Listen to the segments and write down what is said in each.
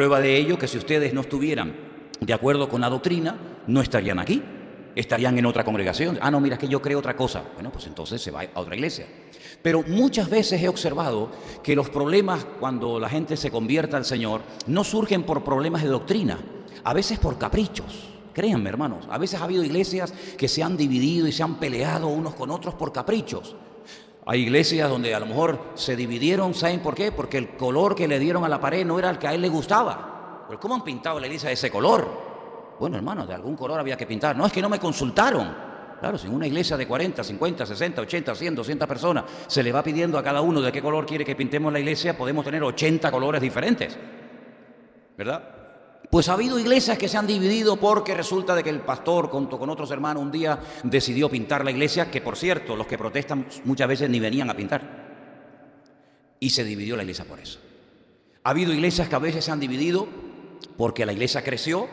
Prueba de ello que si ustedes no estuvieran de acuerdo con la doctrina, no estarían aquí, estarían en otra congregación. Ah, no, mira, es que yo creo otra cosa. Bueno, pues entonces se va a otra iglesia. Pero muchas veces he observado que los problemas cuando la gente se convierta al Señor no surgen por problemas de doctrina, a veces por caprichos. Créanme, hermanos, a veces ha habido iglesias que se han dividido y se han peleado unos con otros por caprichos. Hay iglesias donde a lo mejor se dividieron, ¿saben por qué? Porque el color que le dieron a la pared no era el que a él le gustaba. Pero ¿cómo han pintado la iglesia de ese color? Bueno, hermanos, de algún color había que pintar. No, es que no me consultaron. Claro, si en una iglesia de 40, 50, 60, 80, 100, 200 personas se le va pidiendo a cada uno de qué color quiere que pintemos la iglesia, podemos tener 80 colores diferentes, ¿verdad? Pues ha habido iglesias que se han dividido porque resulta de que el pastor, junto con otros hermanos, un día decidió pintar la iglesia, que por cierto, los que protestan muchas veces ni venían a pintar. Y se dividió la iglesia por eso. Ha habido iglesias que a veces se han dividido porque la iglesia creció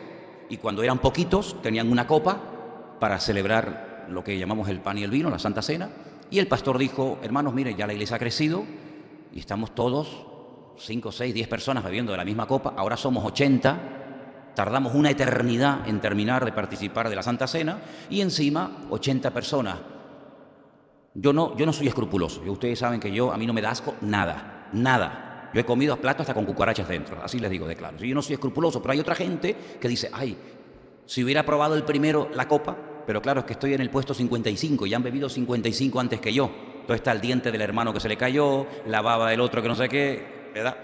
y cuando eran poquitos tenían una copa para celebrar lo que llamamos el pan y el vino, la Santa Cena, y el pastor dijo, hermanos, miren, ya la iglesia ha crecido y estamos todos, 5, 6, 10 personas bebiendo de la misma copa, ahora somos 80, tardamos una eternidad en terminar de participar de la Santa Cena y encima 80 personas. Yo no soy escrupuloso, ustedes saben que a mí no me da asco nada, nada. Yo he comido a platos hasta con cucarachas dentro, así les digo de claro. Yo no soy escrupuloso, pero hay otra gente que dice, ay, si hubiera probado el primero la copa, pero claro, es que estoy en el puesto 55 y han bebido 55 antes que yo. Entonces está el diente del hermano que se le cayó, la baba del otro que no sé qué, ¿verdad?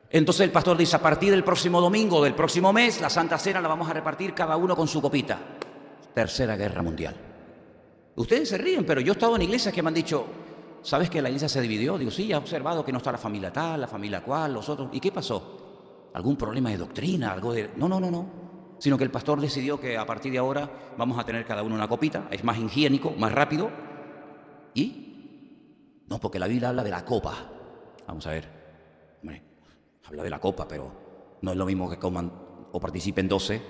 Entonces el pastor dice, a partir del próximo domingo del próximo mes, la Santa Cena la vamos a repartir cada uno con su copita. Tercera Guerra Mundial. Ustedes se ríen, pero yo he estado en iglesias que me han dicho, ¿sabes que la iglesia se dividió? Digo, sí, he observado que no está la familia tal, la familia cual, los otros. ¿Y qué pasó? ¿Algún problema de doctrina? ¿Algo de...? No. Sino que el pastor decidió que a partir de ahora vamos a tener cada uno una copita, es más higiénico, más rápido. ¿Y? No, porque la Biblia habla de la copa. Vamos a ver, hombre, habla de la copa, pero no es lo mismo que coman o participen 12.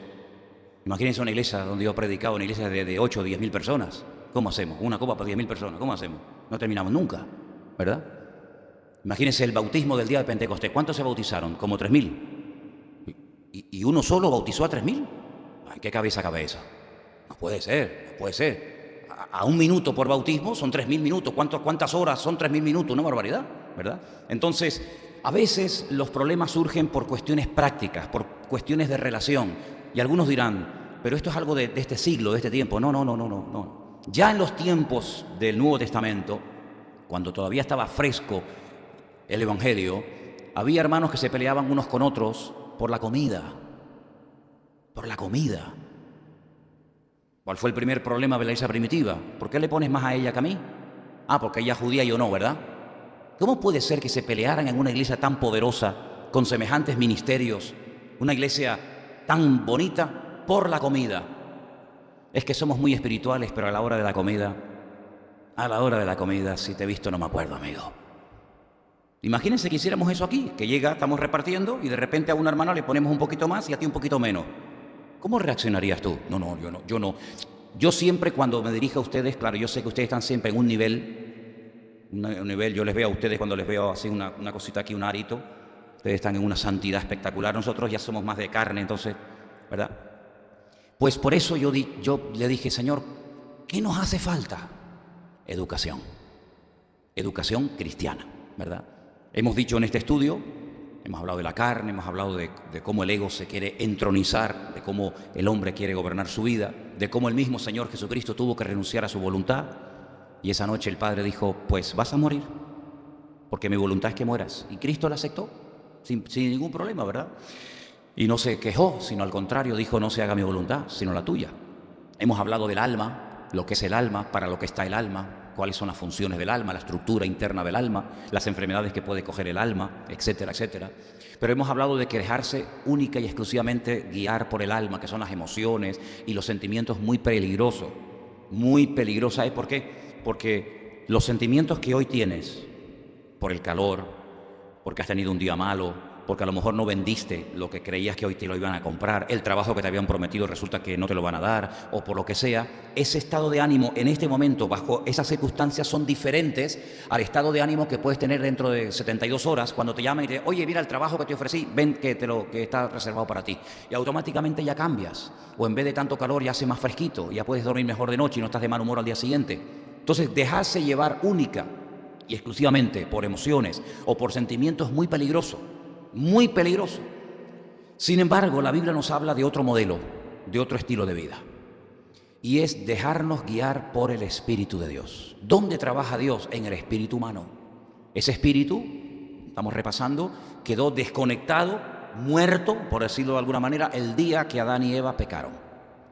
Imagínense una iglesia donde yo he predicado, una iglesia de 8 o 10 mil personas. ¿Cómo hacemos? Una copa para 10 mil personas, ¿cómo hacemos? No terminamos nunca, ¿verdad? Imagínense el bautismo del día de Pentecostés. ¿Cuántos se bautizaron? Como 3.000. ¿Y uno solo bautizó a 3.000? ¿En qué cabeza cabe eso? No puede ser. A un minuto por bautismo son 3.000 minutos. ¿Cuántas horas son 3.000 minutos? Una barbaridad, ¿verdad? Entonces, a veces los problemas surgen por cuestiones prácticas, por cuestiones de relación. Y algunos dirán, pero esto es algo de este siglo, de este tiempo. No. Ya en los tiempos del Nuevo Testamento, cuando todavía estaba fresco el Evangelio, había hermanos que se peleaban unos con otros por la comida. ¿Cuál fue el primer problema de la iglesia primitiva? ¿Por qué le pones más a ella que a mí? Ah, porque ella es judía y yo no, ¿verdad? ¿Cómo puede ser que se pelearan en una iglesia tan poderosa, con semejantes ministerios, una iglesia tan bonita, por la comida? Es que somos muy espirituales, pero a la hora de la comida, si te he visto no me acuerdo, amigo. Imagínense que hiciéramos eso aquí, que estamos repartiendo y de repente a un hermano le ponemos un poquito más y a ti un poquito menos. ¿Cómo reaccionarías tú? Yo no. Yo siempre cuando me dirijo a ustedes, claro, yo sé que ustedes están siempre en un nivel, yo les veo a ustedes cuando les veo así una cosita aquí, un arito, ustedes están en una santidad espectacular, nosotros ya somos más de carne, entonces, ¿verdad? Pues por eso yo le dije, Señor, ¿qué nos hace falta? Educación cristiana, ¿verdad? Hemos dicho en este estudio, hemos hablado de la carne, hemos hablado de cómo el ego se quiere entronizar, de cómo el hombre quiere gobernar su vida, de cómo el mismo Señor Jesucristo tuvo que renunciar a su voluntad. Y esa noche el Padre dijo, pues vas a morir, porque mi voluntad es que mueras. Y Cristo la aceptó, sin ningún problema, ¿verdad? Y no se quejó, sino al contrario, dijo, no se haga mi voluntad, sino la tuya. Hemos hablado del alma, lo que es el alma, para lo que está el alma, cuáles son las funciones del alma, la estructura interna del alma, las enfermedades que puede coger el alma, etcétera, etcétera. Pero hemos hablado de que dejarse única y exclusivamente guiar por el alma, que son las emociones y los sentimientos muy peligrosos. ¿Sabes por qué? Porque los sentimientos que hoy tienes, por el calor, porque has tenido un día malo, porque a lo mejor no vendiste lo que creías que hoy te lo iban a comprar, el trabajo que te habían prometido resulta que no te lo van a dar, o por lo que sea. Ese estado de ánimo en este momento, bajo esas circunstancias, son diferentes al estado de ánimo que puedes tener dentro de 72 horas, cuando te llaman y te dicen, oye, mira el trabajo que te ofrecí, ven que está reservado para ti. Y automáticamente ya cambias, o en vez de tanto calor ya hace más fresquito, ya puedes dormir mejor de noche y no estás de mal humor al día siguiente. Entonces, dejarse llevar única y exclusivamente por emociones o por sentimientos es muy peligroso, muy peligroso. Sin embargo, la Biblia nos habla de otro modelo, de otro estilo de vida, y es dejarnos guiar por el Espíritu de Dios. ¿Dónde trabaja Dios? En el espíritu humano. Ese espíritu, estamos repasando, quedó desconectado, muerto, por decirlo de alguna manera, el día que Adán y Eva pecaron.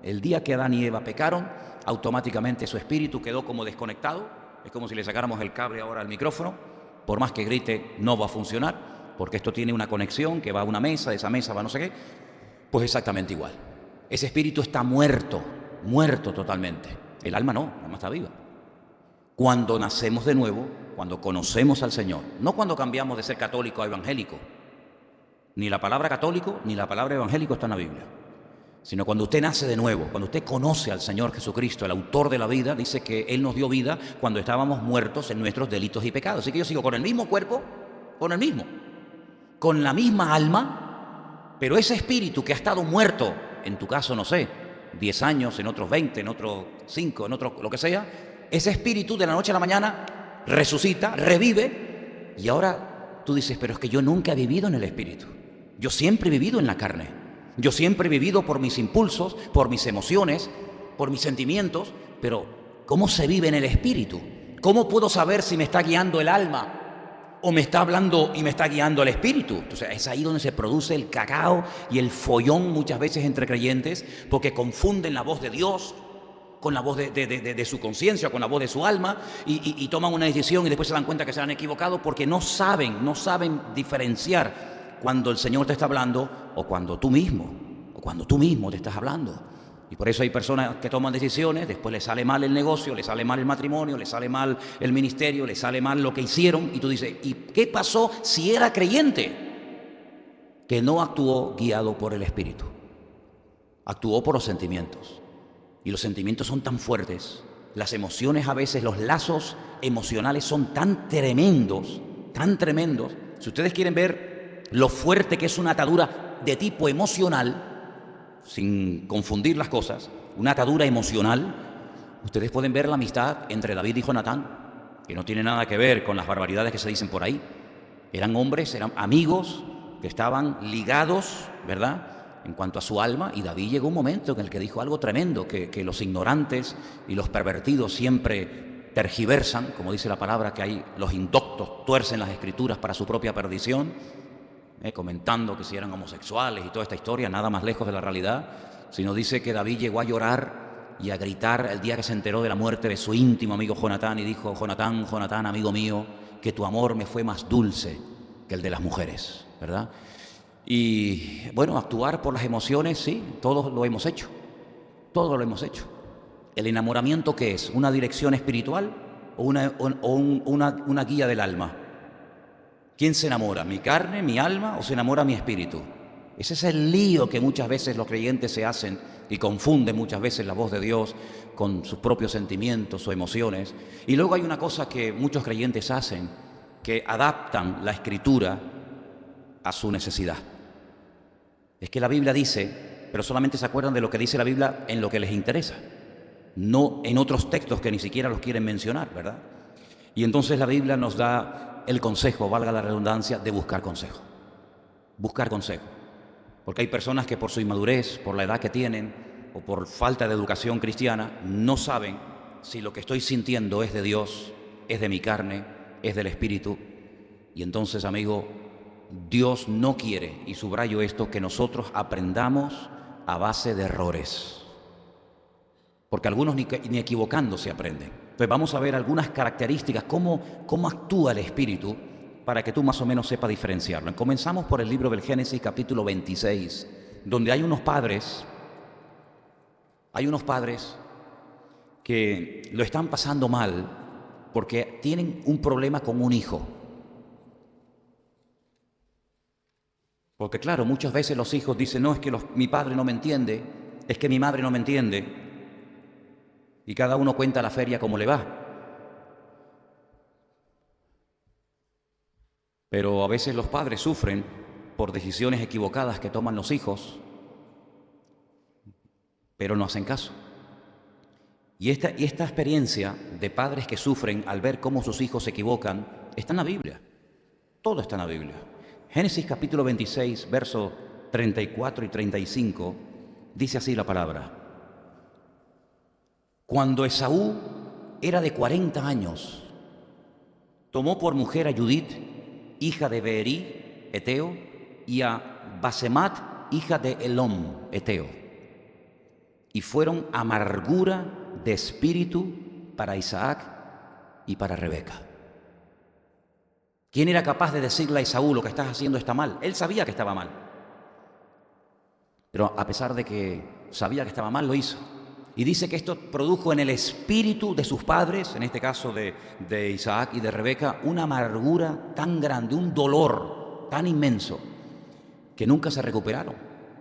El día que Adán y Eva pecaron, automáticamente su espíritu quedó como desconectado. Es como si le sacáramos el cable ahora al micrófono. Por más que grite, no va a funcionar, porque esto tiene una conexión que va a una mesa, de esa mesa va a no sé qué. Pues exactamente igual. Ese espíritu está muerto, muerto totalmente. El alma no, el alma está viva. Cuando nacemos de nuevo, cuando conocemos al Señor, no cuando cambiamos de ser católico a evangélico. Ni la palabra católico ni la palabra evangélico está en la Biblia. Sino cuando usted nace de nuevo, cuando usted conoce al Señor Jesucristo, el autor de la vida, dice que Él nos dio vida cuando estábamos muertos en nuestros delitos y pecados. Así que yo sigo con el mismo cuerpo, con la misma alma, pero ese espíritu que ha estado muerto, en tu caso, no sé, 10 años, en otros 20, en otros 5, en otros lo que sea, ese espíritu de la noche a la mañana resucita, revive, y ahora tú dices, pero es que yo nunca he vivido en el espíritu, yo siempre he vivido en la carne. Yo siempre he vivido por mis impulsos, por mis emociones, por mis sentimientos, pero ¿cómo se vive en el espíritu? ¿Cómo puedo saber si me está guiando el alma o me está hablando y me está guiando el espíritu? Entonces es ahí donde se produce el cacao y el follón muchas veces entre creyentes, porque confunden la voz de Dios con la voz de su conciencia, con la voz de su alma, y toman una decisión y después se dan cuenta que se han equivocado porque no saben diferenciar cuando el Señor te está hablando o cuando tú mismo te estás hablando. Y por eso hay personas que toman decisiones, después les sale mal el negocio, les sale mal el matrimonio, les sale mal el ministerio, les sale mal lo que hicieron, y tú dices, ¿y qué pasó si era creyente? Que no actuó guiado por el Espíritu, actuó por los sentimientos. Y los sentimientos son tan fuertes, las emociones a veces, los lazos emocionales son tan tremendos, tan tremendos. Si ustedes quieren ver lo fuerte que es una atadura de tipo emocional, sin confundir las cosas, una atadura emocional, ustedes pueden ver la amistad entre David y Jonatán, que no tiene nada que ver con las barbaridades que se dicen por ahí. Eran hombres, eran amigos que estaban ligados, ¿verdad?, en cuanto a su alma, y David llegó un momento en el que dijo algo tremendo, que los ignorantes y los pervertidos siempre tergiversan, como dice la palabra, que hay los indoctos tuercen las escrituras para su propia perdición, comentando que si eran homosexuales y toda esta historia, nada más lejos de la realidad, sino dice que David llegó a llorar y a gritar el día que se enteró de la muerte de su íntimo amigo Jonatán, y dijo, Jonatán, Jonatán, amigo mío, que tu amor me fue más dulce que el de las mujeres, ¿verdad? Y bueno, actuar por las emociones, sí, todos lo hemos hecho, todos lo hemos hecho. ¿El enamoramiento qué es? ¿Una dirección espiritual o una guía del alma? ¿Quién se enamora? ¿Mi carne, mi alma, o se enamora mi espíritu? Ese es el lío que muchas veces los creyentes se hacen y confunden muchas veces la voz de Dios con sus propios sentimientos o emociones. Y luego hay una cosa que muchos creyentes hacen, que adaptan la escritura a su necesidad. Es que la Biblia dice, pero solamente se acuerdan de lo que dice la Biblia en lo que les interesa, no en otros textos que ni siquiera los quieren mencionar, ¿verdad? Y entonces la Biblia nos da el consejo, valga la redundancia, de buscar consejo. Buscar consejo. Porque hay personas que por su inmadurez, por la edad que tienen o por falta de educación cristiana, no saben si lo que estoy sintiendo es de Dios, es de mi carne, es del Espíritu. Y entonces, amigo, Dios no quiere, y subrayo esto, que nosotros aprendamos a base de errores. Porque algunos ni equivocando se aprenden. Entonces vamos a ver algunas características, cómo actúa el Espíritu, para que tú más o menos sepas diferenciarlo. Comenzamos por el libro del Génesis, capítulo 26, donde hay unos padres que lo están pasando mal porque tienen un problema con un hijo. Porque claro, muchas veces los hijos dicen, no, es que mi padre no me entiende, es que mi madre no me entiende. Y cada uno cuenta la feria como le va. Pero a veces los padres sufren por decisiones equivocadas que toman los hijos, pero no hacen caso. Y esta experiencia de padres que sufren al ver cómo sus hijos se equivocan, está en la Biblia. Todo está en la Biblia. Génesis capítulo 26, versos 34 y 35, dice así la palabra. Cuando Esaú era de 40 años, tomó por mujer a Judith, hija de Beerí, Eteo, y a Basemat, hija de Elón, Eteo. Y fueron amargura de espíritu para Isaac y para Rebeca. ¿Quién era capaz de decirle a Esaú, lo que estás haciendo está mal? Él sabía que estaba mal. Pero a pesar de que sabía que estaba mal, lo hizo. Y dice que esto produjo en el espíritu de sus padres, en este caso de Isaac y de Rebeca, una amargura tan grande, un dolor tan inmenso, que nunca se recuperaron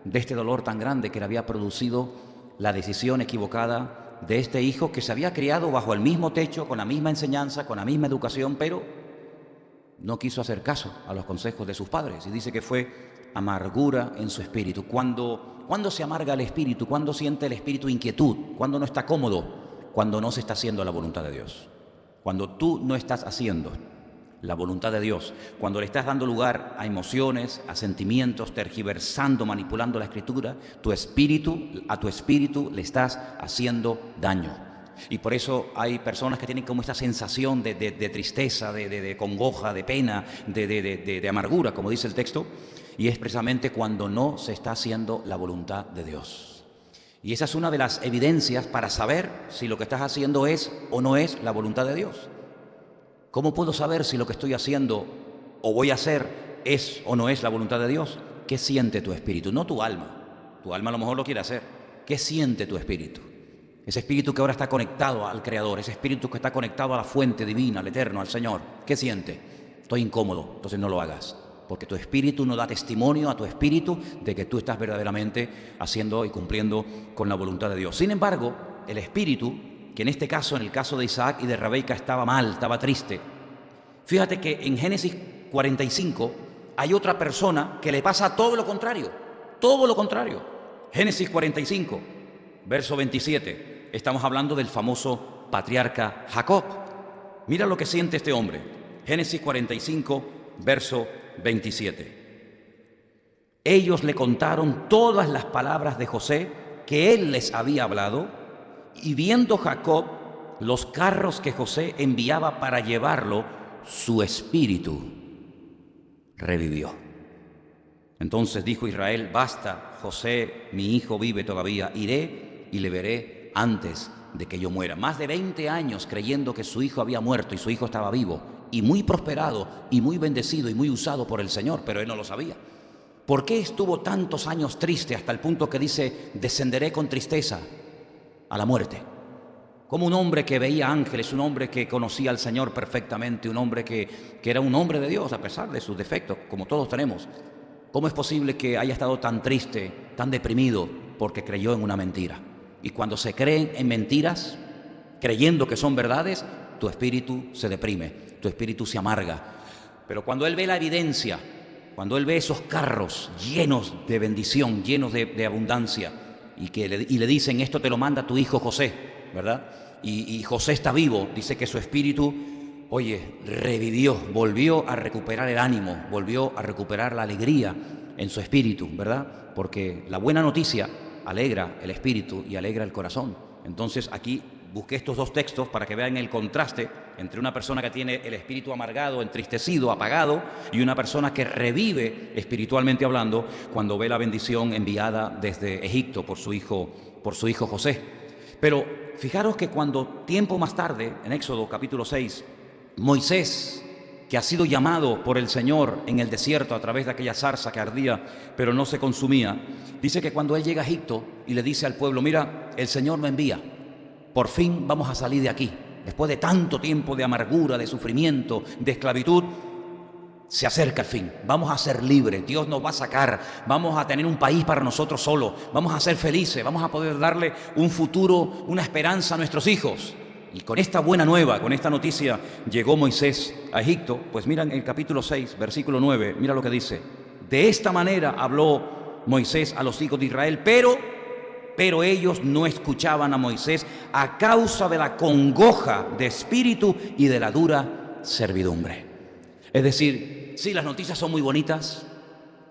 de este dolor tan grande que le había producido la decisión equivocada de este hijo que se había criado bajo el mismo techo, con la misma enseñanza, con la misma educación, pero no quiso hacer caso a los consejos de sus padres. Y dice que fue amargura en su espíritu. ¿Cuándo se amarga el espíritu? ¿Cuándo siente el espíritu inquietud? ¿Cuándo no está cómodo? Cuando no se está haciendo la voluntad de Dios. Cuando tú no estás haciendo la voluntad de Dios, cuando le estás dando lugar a emociones, a sentimientos, tergiversando, manipulando la Escritura, a tu espíritu le estás haciendo daño. Y por eso hay personas que tienen como esta sensación de tristeza, de congoja, de pena, de amargura, como dice el texto, y es precisamente cuando no se está haciendo la voluntad de Dios. Y esa es una de las evidencias para saber si lo que estás haciendo es o no es la voluntad de Dios. ¿Cómo puedo saber si lo que estoy haciendo o voy a hacer es o no es la voluntad de Dios? ¿Qué siente tu espíritu? No tu alma. Tu alma a lo mejor lo quiere hacer. ¿Qué siente tu espíritu? Ese espíritu que ahora está conectado al Creador, ese espíritu que está conectado a la fuente divina, al Eterno, al Señor. ¿Qué siente? Estoy incómodo, entonces no lo hagas. Porque tu espíritu no da testimonio a tu espíritu de que tú estás verdaderamente haciendo y cumpliendo con la voluntad de Dios. Sin embargo, el espíritu, que en este caso, en el caso de Isaac y de Rebeca, estaba mal, estaba triste. Fíjate que en Génesis 45 hay otra persona que le pasa todo lo contrario. Todo lo contrario. Génesis 45, verso 27. Estamos hablando del famoso patriarca Jacob. Mira lo que siente este hombre. Génesis 45, verso 27. Ellos le contaron todas las palabras de José que él les había hablado, y viendo Jacob los carros que José enviaba para llevarlo, su espíritu revivió. Entonces dijo Israel: basta, José, mi hijo vive todavía, iré y le veré antes de que yo muera. Más de 20 años creyendo que su hijo había muerto y su hijo estaba vivo y muy prosperado y muy bendecido y muy usado por el Señor, pero él no lo sabía. ¿Por qué estuvo tantos años triste hasta el punto que dice: descenderé con tristeza a la muerte? Como un hombre que veía ángeles, un hombre que conocía al Señor perfectamente, un hombre que era un hombre de Dios a pesar de sus defectos, como todos tenemos. ¿Cómo es posible que haya estado tan triste, tan deprimido, porque creyó en una mentira? Y cuando se creen en mentiras, creyendo que son verdades, tu espíritu se deprime, tu espíritu se amarga. Pero cuando él ve la evidencia, cuando él ve esos carros llenos de bendición, llenos de abundancia, y le dicen: esto te lo manda tu hijo José, ¿verdad? Y José está vivo, dice que su espíritu, revivió, volvió a recuperar el ánimo, volvió a recuperar la alegría en su espíritu, ¿verdad? Porque la buena noticia alegra el espíritu y alegra el corazón. Entonces aquí busqué estos dos textos para que vean el contraste entre una persona que tiene el espíritu amargado, entristecido, apagado, y una persona que revive espiritualmente hablando cuando ve la bendición enviada desde Egipto por su hijo José. Pero fijaros que cuando tiempo más tarde, en Éxodo capítulo 6, Moisés, que ha sido llamado por el Señor en el desierto a través de aquella zarza que ardía pero no se consumía, dice que cuando él llega a Egipto y le dice al pueblo: mira, el Señor me envía, por fin vamos a salir de aquí, después de tanto tiempo de amargura, de sufrimiento, de esclavitud, Se acerca el fin, vamos a ser libres, Dios nos va a sacar, vamos a tener un país para nosotros solos, vamos a ser felices, vamos a poder darle un futuro, una esperanza a nuestros hijos. Y con esta buena nueva, con esta noticia, llegó Moisés a Egipto. Pues mira en el capítulo 6, versículo 9, mira lo que dice. De esta manera habló Moisés a los hijos de Israel, pero ellos no escuchaban a Moisés a causa de la congoja de espíritu y de la dura servidumbre. Es decir, sí, las noticias son muy bonitas,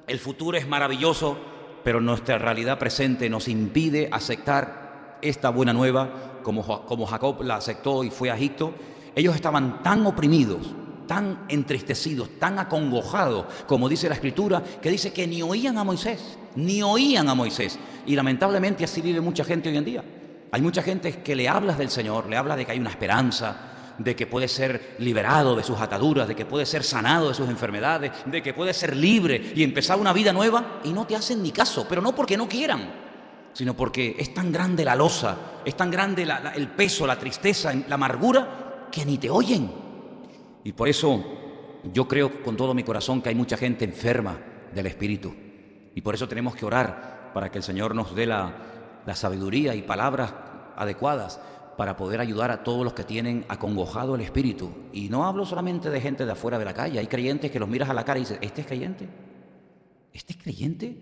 el futuro es maravilloso, pero nuestra realidad presente nos impide aceptar esta buena nueva como Jacob la aceptó y fue a Egipto. Ellos estaban tan oprimidos, tan entristecidos, tan acongojados, como dice la Escritura, que dice que ni oían a Moisés, ni oían a Moisés. Y lamentablemente así vive mucha gente hoy en día. Hay mucha gente que le hablas del Señor, le hablas de que hay una esperanza, de que puede ser liberado de sus ataduras, de que puede ser sanado de sus enfermedades, de que puede ser libre y empezar una vida nueva, y no te hacen ni caso, pero no porque no quieran, sino porque es tan grande la losa, es tan grande el peso, la tristeza, la amargura, que ni te oyen. Y por eso yo creo con todo mi corazón que hay mucha gente enferma del espíritu, y por eso tenemos que orar para que el Señor nos dé la sabiduría y palabras adecuadas para poder ayudar a todos los que tienen acongojado el espíritu. Y no hablo solamente de gente de afuera de la calle. Hay creyentes que los miras a la cara y dices, ¿este es creyente? ¿Este es creyente?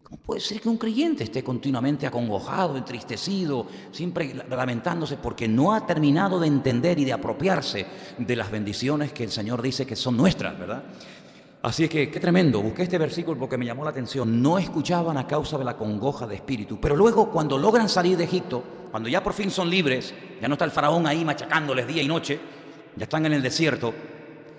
¿Cómo puede ser que un creyente esté continuamente acongojado, entristecido, siempre lamentándose porque no ha terminado de entender y de apropiarse de las bendiciones que el Señor dice que son nuestras, ¿verdad? Así es que, qué tremendo, busqué este versículo porque me llamó la atención. No escuchaban a causa de la congoja de espíritu, pero luego cuando logran salir de Egipto, cuando ya por fin son libres, ya no está el faraón ahí machacándoles día y noche, ya están en el desierto,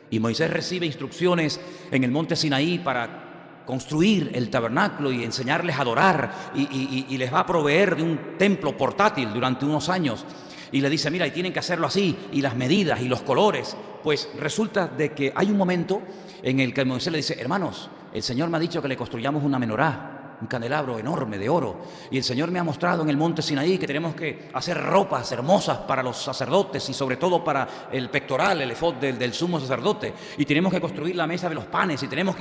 y Moisés recibe instrucciones en el monte Sinaí para construir el tabernáculo y enseñarles a adorar, y les va a proveer de un templo portátil durante unos años, y le dice, mira, y tienen que hacerlo así, y las medidas y los colores. Pues resulta de que hay un momento en el que Moisés le dice, hermanos, el Señor me ha dicho que le construyamos una menorá, un candelabro enorme de oro, y el Señor me ha mostrado en el monte Sinaí que tenemos que hacer ropas hermosas para los sacerdotes y sobre todo para el pectoral, el efod del sumo sacerdote, y tenemos que construir la mesa de los panes, y tenemos.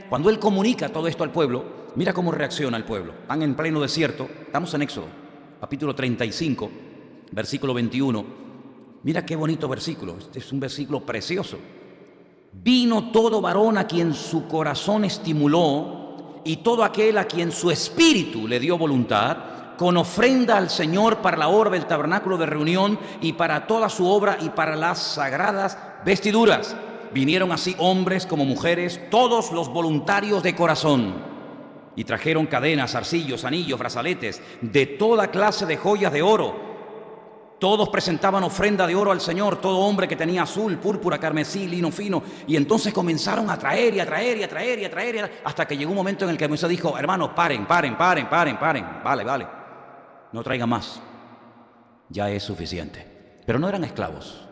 Cuando Él comunica todo esto al pueblo, mira cómo reacciona el pueblo. Están en pleno desierto, estamos en Éxodo, capítulo 35, versículo 21. Mira qué bonito versículo, este es un versículo precioso. Vino todo varón a quien su corazón estimuló y todo aquel a quien su espíritu le dio voluntad, con ofrenda al Señor para la obra del tabernáculo de reunión y para toda su obra y para las sagradas vestiduras. Vinieron así hombres como mujeres, todos los voluntarios de corazón, y trajeron cadenas, zarcillos, anillos, brazaletes, de toda clase de joyas de oro. Todos presentaban ofrenda de oro al Señor, todo hombre que tenía azul, púrpura, carmesí, lino fino. Y entonces comenzaron a traer, hasta que llegó un momento en el que Moisés dijo, hermanos, paren. Vale, no traigan más. Ya es suficiente. Pero no eran esclavos.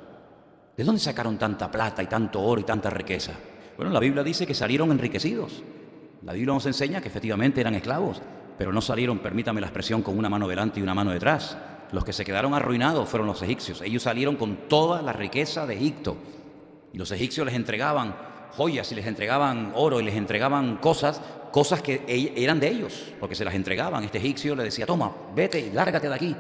¿De dónde sacaron tanta plata y tanto oro y tanta riqueza? Bueno, la Biblia dice que salieron enriquecidos. La Biblia nos enseña que efectivamente eran esclavos, pero no salieron, permítame la expresión, con una mano delante y una mano detrás. Los que se quedaron arruinados fueron los egipcios. Ellos salieron con toda la riqueza de Egipto. Y los egipcios les entregaban joyas y les entregaban oro y les entregaban cosas que eran de ellos, porque se las entregaban. Este egipcio le decía, toma, vete y lárgate de aquí.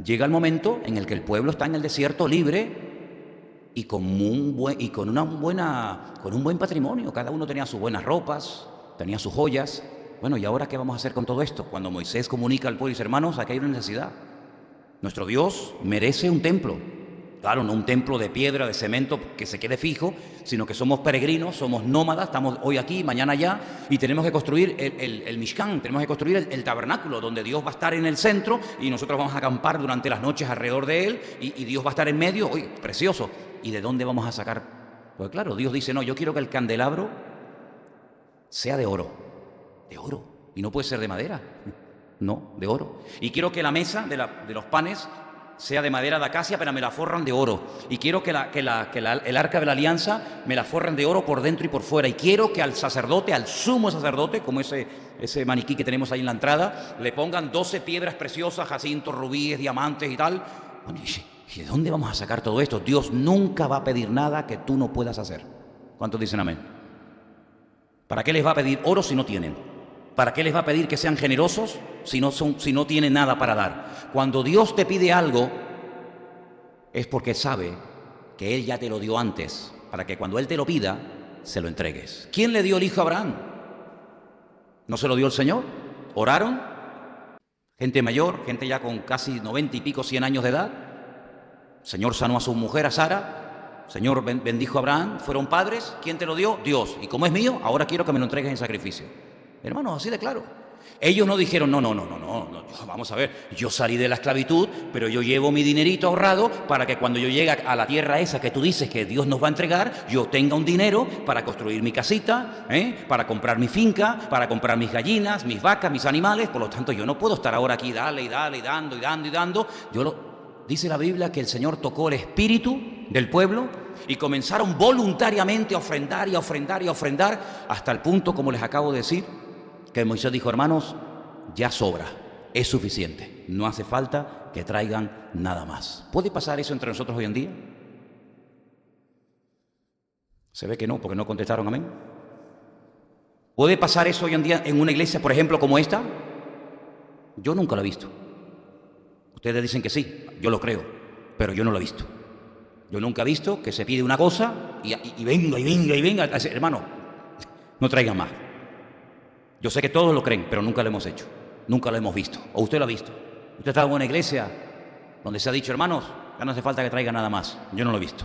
Llega el momento en el que el pueblo está en el desierto libre y con un buen patrimonio. Cada uno tenía sus buenas ropas, tenía sus joyas. Bueno, ¿y ahora qué vamos a hacer con todo esto? Cuando Moisés comunica al pueblo y dice, hermanos, aquí hay una necesidad. Nuestro Dios merece un templo. Claro, no un templo de piedra, de cemento que se quede fijo, sino que somos peregrinos, somos nómadas, estamos hoy aquí, mañana allá, y tenemos que construir el Mishkan, tenemos que construir el tabernáculo, donde Dios va a estar en el centro y nosotros vamos a acampar durante las noches alrededor de él, y Dios va a estar en medio. Oye, precioso. ¿Y de dónde vamos a sacar? Pues claro, Dios dice, no, yo quiero que el candelabro sea de oro, y no puede ser de madera. No, de oro. Y quiero que la mesa de los panes sea de madera de acacia, pero me la forran de oro. Y quiero que el arca de la alianza me la forren de oro por dentro y por fuera. Y quiero que al sacerdote, al sumo sacerdote, como ese maniquí que tenemos ahí en la entrada, le pongan 12 piedras preciosas, jacintos, rubíes, diamantes y tal. Bueno, ¿y de dónde vamos a sacar todo esto? Dios nunca va a pedir nada que tú no puedas hacer. ¿Cuántos dicen amén? ¿Para qué les va a pedir oro si no tienen? ¿Para qué les va a pedir que sean generosos si no tienen nada para dar? Cuando Dios te pide algo, es porque sabe que Él ya te lo dio antes, para que cuando Él te lo pida, se lo entregues. ¿Quién le dio el hijo a Abraham? ¿No se lo dio el Señor? ¿Oraron? Gente mayor, gente ya con casi 90 y pico, 100 años de edad. El Señor sanó a su mujer, a Sara. El Señor bendijo a Abraham. ¿Fueron padres? ¿Quién te lo dio? Dios. Y como es mío, ahora quiero que me lo entregues en sacrificio. Hermanos, así de claro. Ellos no dijeron, no, vamos a ver, yo salí de la esclavitud, pero yo llevo mi dinerito ahorrado para que cuando yo llegue a la tierra esa que tú dices que Dios nos va a entregar, yo tenga un dinero para construir mi casita, para comprar mi finca, para comprar mis gallinas, mis vacas, mis animales. Por lo tanto, yo no puedo estar ahora aquí, dale y dale y dando y dando y dando. Dice la Biblia que el Señor tocó el espíritu del pueblo y comenzaron voluntariamente a ofrendar y a ofrendar y a ofrendar hasta el punto, como les acabo de decir, que Moisés dijo, hermanos, ya sobra, es suficiente, no hace falta que traigan nada más. ¿Puede pasar eso entre nosotros hoy en día? Se ve que no, porque no contestaron amén. ¿Puede pasar eso hoy en día en una iglesia, por ejemplo, como esta? Yo nunca lo he visto. Ustedes dicen que sí, yo lo creo, pero yo no lo he visto. Yo nunca he visto que se pide una cosa y venga. Hermano, no traigan más. Yo sé que todos lo creen, pero nunca lo hemos hecho, nunca lo hemos visto. ¿O usted lo ha visto? ¿Usted está en una iglesia donde se ha dicho, hermanos, ya no hace falta que traiga nada más? Yo no lo he visto.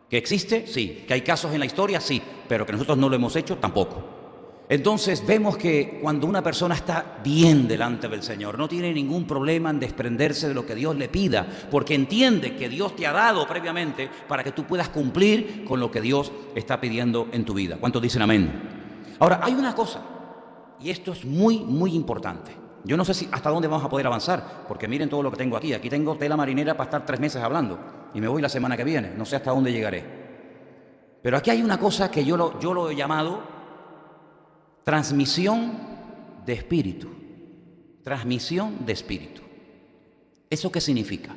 ¿Que existe? Sí. ¿Que hay casos en la historia? Sí. Pero que nosotros no lo hemos hecho, tampoco. Entonces vemos que cuando una persona está bien delante del Señor, no tiene ningún problema en desprenderse de lo que Dios le pida, porque entiende que Dios te ha dado previamente para que tú puedas cumplir con lo que Dios está pidiendo en tu vida. ¿Cuántos dicen amén? Ahora, hay una cosa, y esto es muy, muy importante. Yo no sé hasta dónde vamos a poder avanzar, porque miren todo lo que tengo aquí. Aquí tengo tela marinera para estar 3 meses hablando, y me voy la semana que viene. No sé hasta dónde llegaré. Pero aquí hay una cosa que yo lo he llamado transmisión de espíritu. Transmisión de espíritu. ¿Eso qué significa?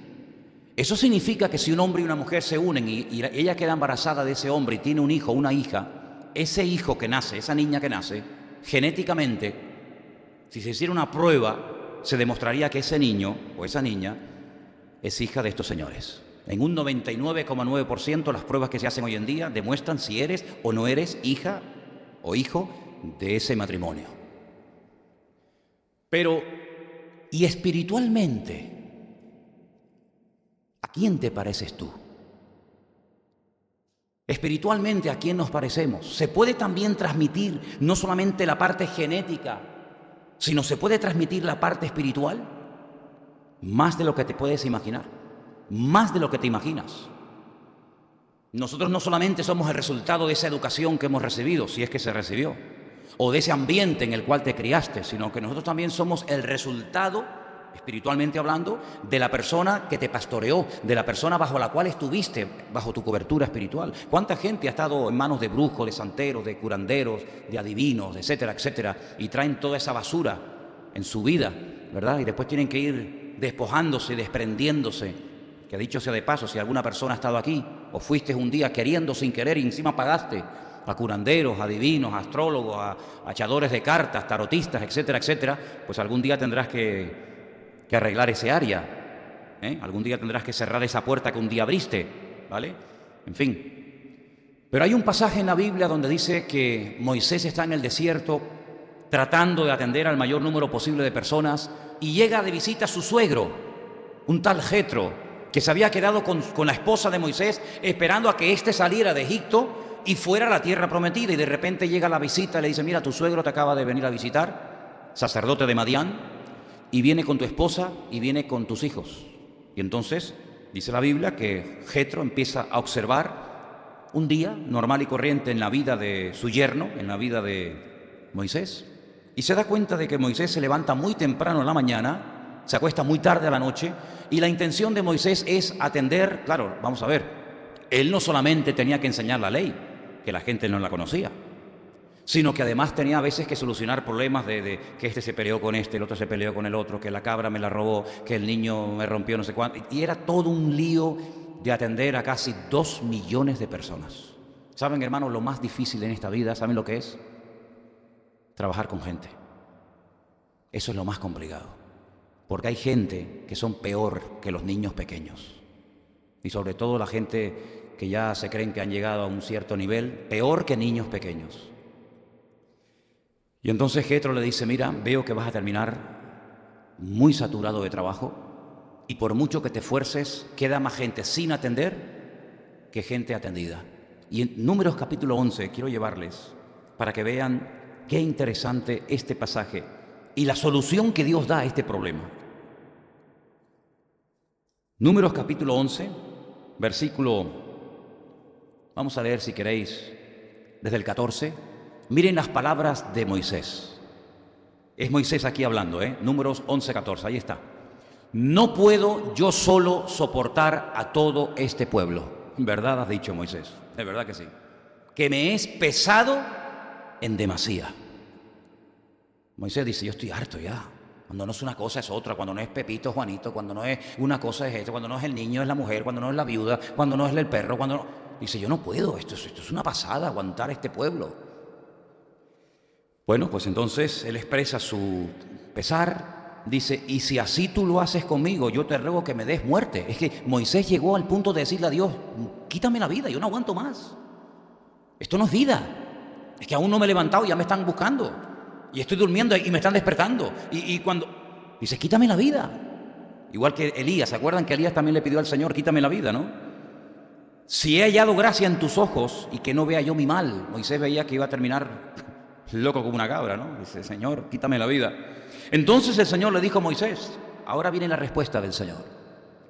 Eso significa que si un hombre y una mujer se unen y ella queda embarazada de ese hombre y tiene un hijo o una hija, ese hijo que nace, esa niña que nace, genéticamente, si se hiciera una prueba, se demostraría que ese niño o esa niña es hija de estos señores. En un 99,9% las pruebas que se hacen hoy en día demuestran si eres o no eres hija o hijo de ese matrimonio. Pero, ¿y espiritualmente? ¿A quién te pareces tú? Espiritualmente, ¿a quién nos parecemos? Se puede también transmitir no solamente la parte genética, sino se puede transmitir la parte espiritual, más de lo que te puedes imaginar, más de lo que te imaginas. Nosotros no solamente somos el resultado de esa educación que hemos recibido, si es que se recibió, o de ese ambiente en el cual te criaste, sino que nosotros también somos el resultado, espiritualmente hablando, de la persona que te pastoreó, de la persona bajo la cual estuviste, bajo tu cobertura espiritual. ¿Cuánta gente ha estado en manos de brujos, de santeros, de curanderos, de adivinos, etcétera, etcétera, y traen toda esa basura en su vida, ¿verdad? Y después tienen que ir despojándose, desprendiéndose. Que dicho sea de paso, si alguna persona ha estado aquí, o fuiste un día queriendo sin querer y encima pagaste a curanderos, adivinos, astrólogos, a echadores de cartas, tarotistas, etcétera, etcétera, pues algún día tendrás que arreglar ese área, algún día tendrás que cerrar esa puerta que un día abriste, ¿vale? En fin. Pero hay un pasaje en la Biblia donde dice que Moisés está en el desierto tratando de atender al mayor número posible de personas y llega de visita a su suegro, un tal Jetro, que se había quedado con la esposa de Moisés esperando a que éste saliera de Egipto y fuera a la tierra prometida, y de repente llega la visita y le dice, mira, tu suegro te acaba de venir a visitar, sacerdote de Madián, y viene con tu esposa y viene con tus hijos. Y entonces dice la Biblia que Jetro empieza a observar un día normal y corriente en la vida de su yerno, en la vida de Moisés, y se da cuenta de que Moisés se levanta muy temprano en la mañana, se acuesta muy tarde a la noche, y la intención de Moisés es atender, claro, vamos a ver, él no solamente tenía que enseñar la ley, que la gente no la conocía, sino que además tenía a veces que solucionar problemas de que este se peleó con este, el otro se peleó con el otro, que la cabra me la robó, que el niño me rompió no sé cuánto, y era todo un lío de atender a casi 2 millones de personas. ¿Saben, hermanos, lo más difícil en esta vida? ¿Saben lo que es? Trabajar con gente. Eso es lo más complicado. Porque hay gente que son peor que los niños pequeños. Y sobre todo la gente que ya se creen que han llegado a un cierto nivel, peor que niños pequeños. Y entonces Jetro le dice, mira, veo que vas a terminar muy saturado de trabajo y por mucho que te esfuerces, queda más gente sin atender que gente atendida. Y en Números capítulo 11 quiero llevarles para que vean qué interesante este pasaje y la solución que Dios da a este problema. Números capítulo 11, versículo, vamos a leer si queréis, desde el 14. Miren las palabras de Moisés. Es Moisés aquí hablando, Números 11, 14, ahí está. No puedo yo solo soportar a todo este pueblo. ¿Verdad has dicho, Moisés? De verdad que sí. Que me es pesado en demasía. Moisés dice, yo estoy harto ya. Cuando no es una cosa es otra, cuando no es Pepito, Juanito, cuando no es una cosa es esto, cuando no es el niño es la mujer, cuando no es la viuda, cuando no es el perro, cuando no... Dice, yo no puedo, esto es una pasada aguantar este pueblo. Bueno, pues entonces él expresa su pesar, dice, y si así tú lo haces conmigo, yo te ruego que me des muerte. Es que Moisés llegó al punto de decirle a Dios, quítame la vida, yo no aguanto más. Esto no es vida. Es que aún no me he levantado y ya me están buscando. Y estoy durmiendo y me están despertando. Y cuando... Dice, quítame la vida. Igual que Elías, ¿se acuerdan que Elías también le pidió al Señor, quítame la vida, ¿no? Si he hallado gracia en tus ojos y que no vea yo mi mal. Moisés veía que iba a terminar loco como una cabra, ¿no? Dice, Señor, quítame la vida. Entonces el Señor le dijo a Moisés, ahora viene la respuesta del Señor.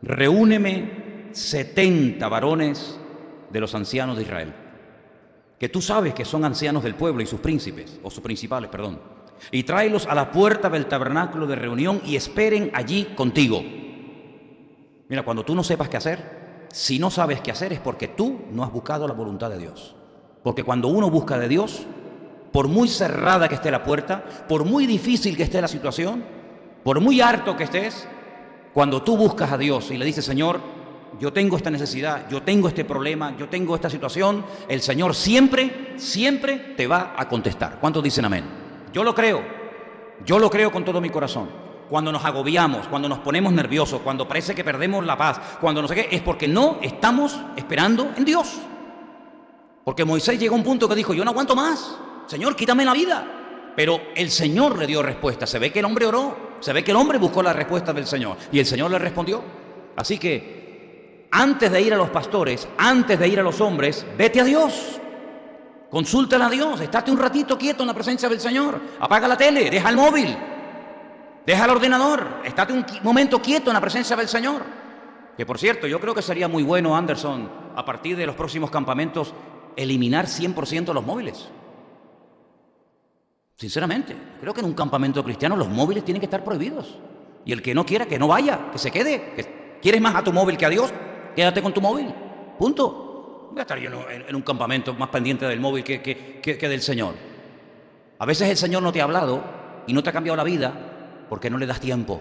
Reúneme 70 varones de los ancianos de Israel, que tú sabes que son ancianos del pueblo y sus príncipes, o sus principales, perdón, y tráelos a la puerta del tabernáculo de reunión y esperen allí contigo. Mira, cuando tú no sepas qué hacer, si no sabes qué hacer es porque tú no has buscado la voluntad de Dios. Porque cuando uno busca de Dios, por muy cerrada que esté la puerta, por muy difícil que esté la situación, por muy harto que estés, cuando tú buscas a Dios y le dices, Señor, yo tengo esta necesidad, yo tengo este problema, yo tengo esta situación, el Señor siempre, siempre te va a contestar. ¿Cuántos dicen amén? Yo lo creo con todo mi corazón. Cuando nos agobiamos, cuando nos ponemos nerviosos, cuando parece que perdemos la paz, cuando no sé qué, es porque no estamos esperando en Dios. Porque Moisés llegó a un punto que dijo, yo no aguanto más, Señor, quítame la vida. Pero el Señor le dio respuesta. Se ve que el hombre oró, se ve que el hombre buscó la respuesta del Señor y el Señor le respondió. Así que antes de ir a los pastores, antes de ir a los hombres, vete a Dios. Consúltale a Dios, estate un ratito quieto en la presencia del Señor. Apaga la tele, deja el móvil, deja el ordenador, estate un momento quieto en la presencia del Señor. Que por cierto, yo creo que sería muy bueno, Anderson, a partir de los próximos campamentos, eliminar 100% los móviles. Sinceramente, creo que en un campamento cristiano los móviles tienen que estar prohibidos. Y el que no quiera, que no vaya, que se quede. ¿Quieres más a tu móvil que a Dios? Quédate con tu móvil. Punto. Voy a estar yo en un campamento más pendiente del móvil que del Señor. A veces el Señor no te ha hablado y no te ha cambiado la vida porque no le das tiempo.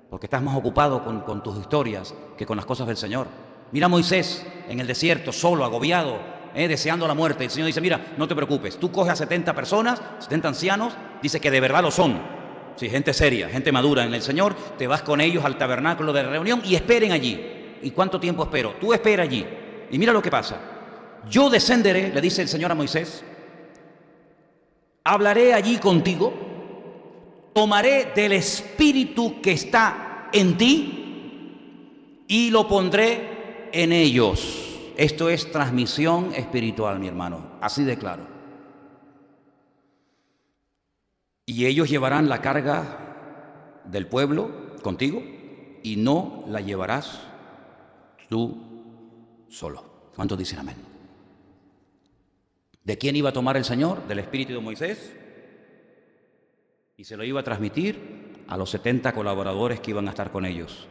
Porque estás más ocupado con tus historias que con las cosas del Señor. Mira a Moisés en el desierto, solo, agobiado, deseando la muerte. El Señor dice, mira, no te preocupes, tú coges a 70 personas, 70 ancianos, dice que de verdad lo son. Sí, gente seria, gente madura en el Señor, te vas con ellos al tabernáculo de reunión y esperen allí. ¿Y cuánto tiempo espero? Tú espera allí. Y mira lo que pasa. Yo descenderé, le dice el Señor a Moisés, hablaré allí contigo, tomaré del espíritu que está en ti y lo pondré en ellos. Esto es transmisión espiritual, mi hermano, así de claro. Y ellos llevarán la carga del pueblo contigo y no la llevarás tú solo. ¿Cuántos dicen amén? ¿De quién iba a tomar el Señor? Del espíritu de Moisés. Y se lo iba a transmitir a los 70 colaboradores que iban a estar con ellos.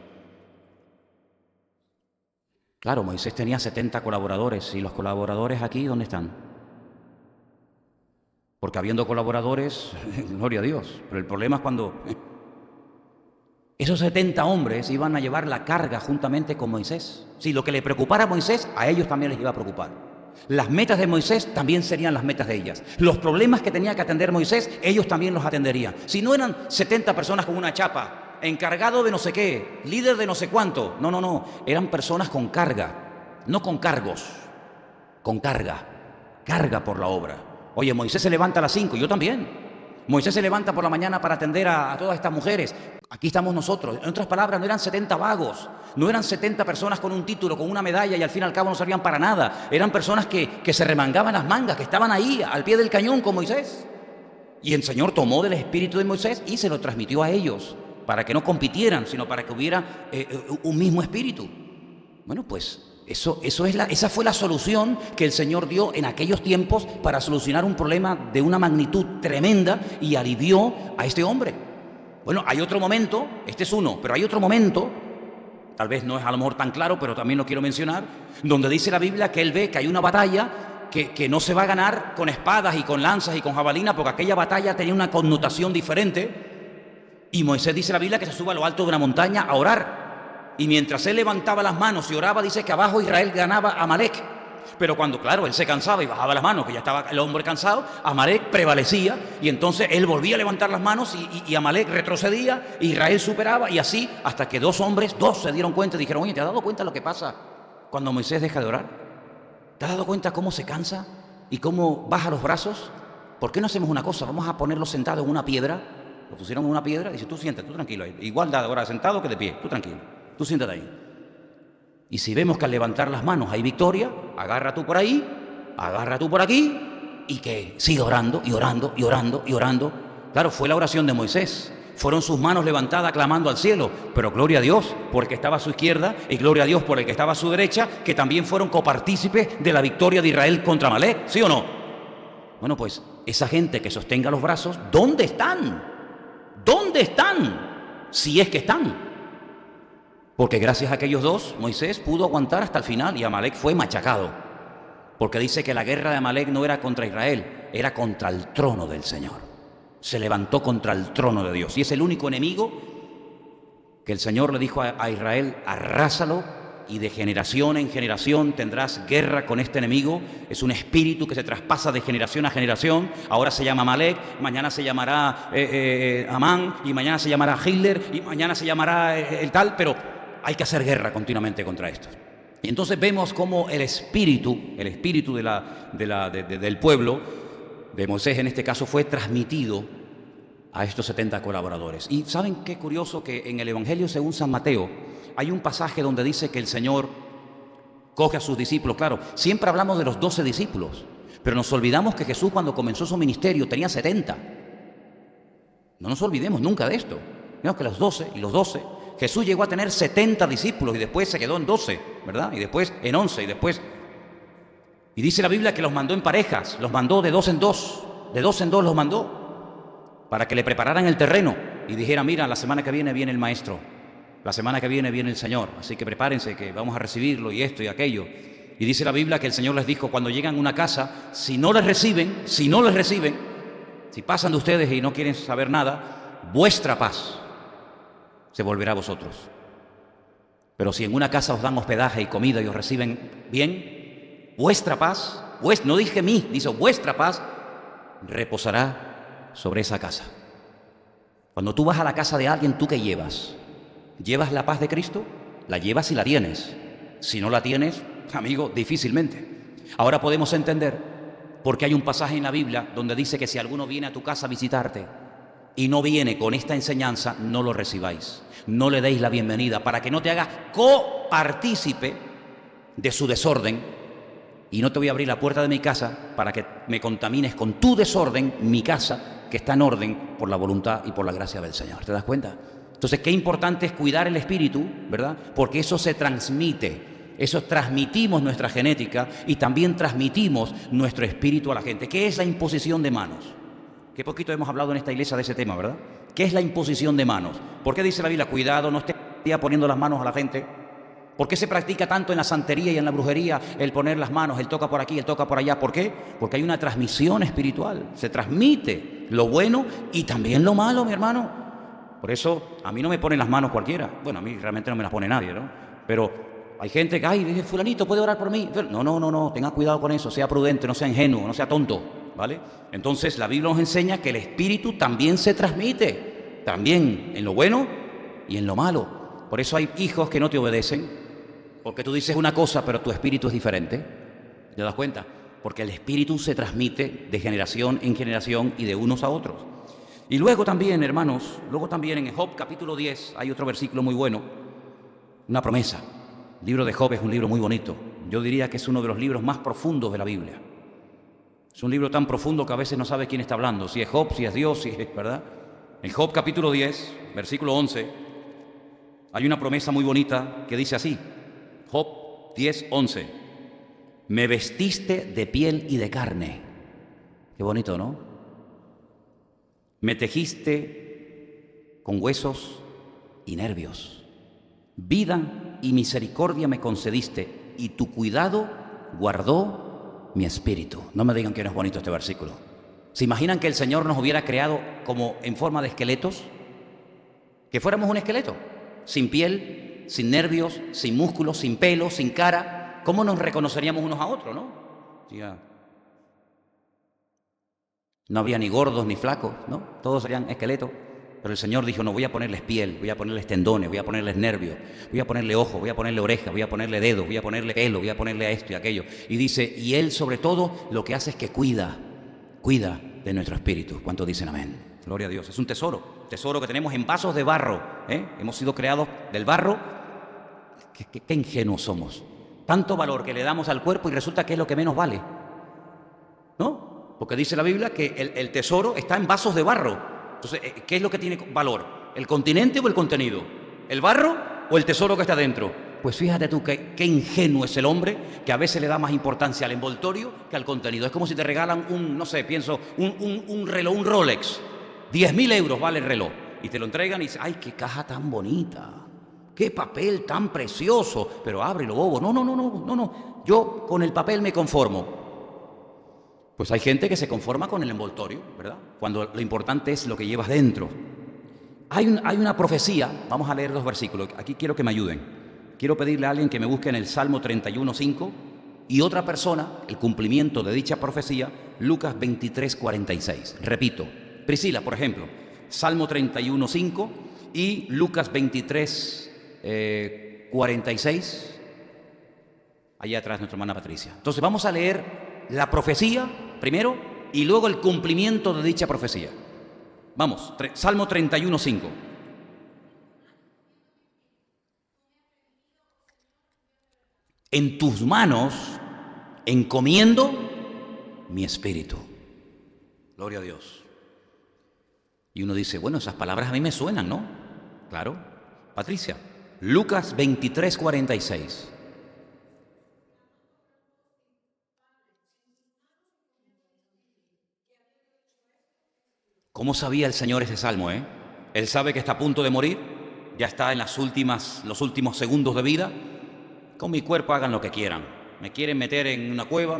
Claro, Moisés tenía 70 colaboradores. ¿Y los colaboradores aquí dónde están? Porque habiendo colaboradores, gloria a Dios. Pero el problema es cuando esos 70 hombres iban a llevar la carga juntamente con Moisés. Si lo que le preocupara a Moisés, a ellos también les iba a preocupar. Las metas de Moisés también serían las metas de ellas. Los problemas que tenía que atender Moisés, ellos también los atenderían. Si no eran 70 personas con una chapa, encargado de no sé qué, líder de no sé cuánto. No, no, no. Eran personas con carga, no con cargos, con carga. Carga por la obra. Oye, Moisés se levanta a las 5, yo también. Moisés se levanta por la mañana para atender a todas estas mujeres. Aquí estamos nosotros. En otras palabras, no eran 70 vagos, no eran 70 personas con un título, con una medalla y al fin y al cabo no servían para nada. Eran personas que se remangaban las mangas, que estaban ahí al pie del cañón con Moisés. Y el Señor tomó del espíritu de Moisés y se lo transmitió a ellos, para que no compitieran, sino para que hubiera un mismo espíritu. Bueno, pues esa fue la solución que el Señor dio en aquellos tiempos para solucionar un problema de una magnitud tremenda y alivió a este hombre. Bueno, hay otro momento, este es uno, pero hay otro momento, tal vez no es a lo mejor tan claro, pero también lo quiero mencionar, donde dice la Biblia que él ve que hay una batalla que no se va a ganar con espadas y con lanzas y con jabalina, porque aquella batalla tenía una connotación diferente. Y Moisés dice la Biblia que se sube a lo alto de una montaña a orar. Y mientras él levantaba las manos y oraba, dice que abajo Israel ganaba a Amalek. Pero cuando, claro, él se cansaba y bajaba las manos, que ya estaba el hombre cansado, Amalek prevalecía y entonces él volvía a levantar las manos y Amalek retrocedía, Israel superaba y así hasta que dos se dieron cuenta y dijeron: oye, ¿te has dado cuenta lo que pasa cuando Moisés deja de orar? ¿Te has dado cuenta cómo se cansa y cómo baja los brazos? ¿Por qué no hacemos una cosa? Vamos a ponerlo sentado en una piedra. Lo pusieron en una piedra y dice: tú siéntate, tú tranquilo ahí. Igual da ahora sentado que de pie, tú tranquilo, tú siéntate ahí. Y si vemos que al levantar las manos hay victoria, agarra tú por ahí, agarra tú por aquí, y que siga orando y orando y orando y orando. Claro, fue la oración de Moisés. Fueron sus manos levantadas clamando al cielo, pero gloria a Dios por el que estaba a su izquierda y gloria a Dios por el que estaba a su derecha, que también fueron copartícipes de la victoria de Israel contra Amalek, ¿sí o no? Bueno, pues esa gente que sostenga los brazos, ¿dónde están? ¿Dónde están? Si es que están. Porque gracias a aquellos dos, Moisés pudo aguantar hasta el final y Amalek fue machacado. Porque dice que la guerra de Amalek no era contra Israel, era contra el trono del Señor. Se levantó contra el trono de Dios. Y es el único enemigo que el Señor le dijo a Israel: arrásalo y de generación en generación tendrás guerra con este enemigo. Es un espíritu que se traspasa de generación a generación. Ahora se llama Amalek, mañana se llamará Amán, y mañana se llamará Hitler, y mañana se llamará el tal, pero hay que hacer guerra continuamente contra esto. Y entonces vemos cómo el espíritu del pueblo, de Moisés en este caso, fue transmitido a estos 70 colaboradores. Y ¿saben qué curioso? Que en el Evangelio según San Mateo hay un pasaje donde dice que el Señor coge a sus discípulos. Claro, siempre hablamos de los 12 discípulos, pero nos olvidamos que Jesús, cuando comenzó su ministerio, tenía 70. No nos olvidemos nunca de esto. Vemos que los 12 y los 12... Jesús llegó a tener 70 discípulos y después se quedó en 12, ¿verdad? Y después en 11 y después... Y dice la Biblia que los mandó en parejas, los mandó de dos en dos los mandó para que le prepararan el terreno y dijera: mira, la semana que viene viene el maestro, la semana que viene viene el Señor, así que prepárense que vamos a recibirlo y esto y aquello. Y dice la Biblia que el Señor les dijo: cuando llegan a una casa, si no les reciben, si pasan de ustedes y no quieren saber nada, vuestra paz se volverá a vosotros. Pero si en una casa os dan hospedaje y comida y os reciben bien, vuestra paz, no dije mí, dice vuestra paz, reposará sobre esa casa. Cuando tú vas a la casa de alguien, ¿tú qué llevas? ¿Llevas la paz de Cristo? La llevas si la tienes. Si no la tienes, amigo, difícilmente. Ahora podemos entender por qué hay un pasaje en la Biblia donde dice que si alguno viene a tu casa a visitarte y no viene con esta enseñanza, no lo recibáis, no le deis la bienvenida, para que no te hagas copartícipe de su desorden. Y no te voy a abrir la puerta de mi casa para que me contamines con tu desorden mi casa, que está en orden por la voluntad y por la gracia del Señor. ¿Te das cuenta? Entonces, qué importante es cuidar el espíritu, ¿verdad? Porque eso se transmite, eso transmitimos nuestra genética y también transmitimos nuestro espíritu a la gente. ¿Qué es la imposición de manos? Qué poquito hemos hablado en esta iglesia de ese tema, ¿verdad? ¿Qué es la imposición de manos? ¿Por qué dice la Biblia: cuidado, no estés poniendo las manos a la gente? ¿Por qué se practica tanto en la santería y en la brujería el poner las manos, el toca por aquí, el toca por allá? ¿Por qué? Porque hay una transmisión espiritual. Se transmite lo bueno y también lo malo, mi hermano. Por eso a mí no me ponen las manos cualquiera. Bueno, a mí realmente no me las pone nadie, ¿no? Pero hay gente que, ay, fulanito puede orar por mí. No, tenga cuidado con eso, sea prudente, no sea ingenuo, no sea tonto, ¿vale? Entonces la Biblia nos enseña que el Espíritu también se transmite, también en lo bueno y en lo malo. Por eso hay hijos que no te obedecen, porque tú dices una cosa, pero tu espíritu es diferente. ¿Te das cuenta? Porque el Espíritu se transmite de generación en generación y de unos a otros. Y luego también, hermanos, en Job capítulo 10 hay otro versículo muy bueno, una promesa. El libro de Job es un libro muy bonito. Yo diría que es uno de los libros más profundos de la Biblia. Es un libro tan profundo que a veces no sabe quién está hablando, si es Job, si es Dios, si es, ¿verdad? En Job capítulo 10, versículo 11, hay una promesa muy bonita que dice así, Job 10, 11, me vestiste de piel y de carne. Qué bonito, ¿no? Me tejiste con huesos y nervios. Vida y misericordia me concediste, y tu cuidado guardó mi espíritu. No me digan que no es bonito este versículo. ¿Se imaginan que el Señor nos hubiera creado como en forma de esqueletos? Que fuéramos un esqueleto, sin piel, sin nervios, sin músculos, sin pelo, sin cara. ¿Cómo nos reconoceríamos unos a otros, no? Ya. No habría ni gordos ni flacos, ¿no? Todos serían esqueletos. Pero el Señor dijo, no, voy a ponerles piel, voy a ponerles tendones, voy a ponerles nervios, voy a ponerle ojos, voy a ponerle orejas, voy a ponerle dedos, voy a ponerle pelo, voy a ponerle a esto y aquello. Y dice, y Él sobre todo lo que hace es que cuida de nuestro espíritu. ¿Cuántos dicen amén? Gloria a Dios. Es un tesoro que tenemos en vasos de barro, ¿eh? Hemos sido creados del barro. Qué ingenuos somos. Tanto valor que le damos al cuerpo y resulta que es lo que menos vale, ¿no? Porque dice la Biblia que el tesoro está en vasos de barro. Entonces, ¿qué es lo que tiene valor? ¿El continente o el contenido? ¿El barro o el tesoro que está dentro? Pues fíjate tú qué ingenuo es el hombre, que a veces le da más importancia al envoltorio que al contenido. Es como si te regalan un reloj, un Rolex. 10.000 euros vale el reloj. Y te lo entregan y dices, ¡ay, qué caja tan bonita! ¡Qué papel tan precioso! Pero ábrelo, bobo. No. Yo con el papel me conformo. Pues hay gente que se conforma con el envoltorio, ¿verdad? Cuando lo importante es lo que llevas dentro. Hay una profecía, vamos a leer 2 versículos, aquí quiero que me ayuden. Quiero pedirle a alguien que me busque en el Salmo 31:5 y otra persona, el cumplimiento de dicha profecía, Lucas 23:46. Repito, Priscila, por ejemplo, Salmo 31:5 y Lucas 23:46. Allá atrás nuestra hermana Patricia. Entonces vamos a leer la profecía primero y luego el cumplimiento de dicha profecía. Vamos, Salmo 31:5. En tus manos encomiendo mi espíritu. Gloria a Dios. Y uno dice, bueno, esas palabras a mí me suenan, ¿no? Claro. Patricia, Lucas 23:46. ¿Cómo sabía el Señor ese salmo, eh? Él sabe que está a punto de morir, ya está en los últimos segundos de vida. Con mi cuerpo hagan lo que quieran. Me quieren meter en una cueva,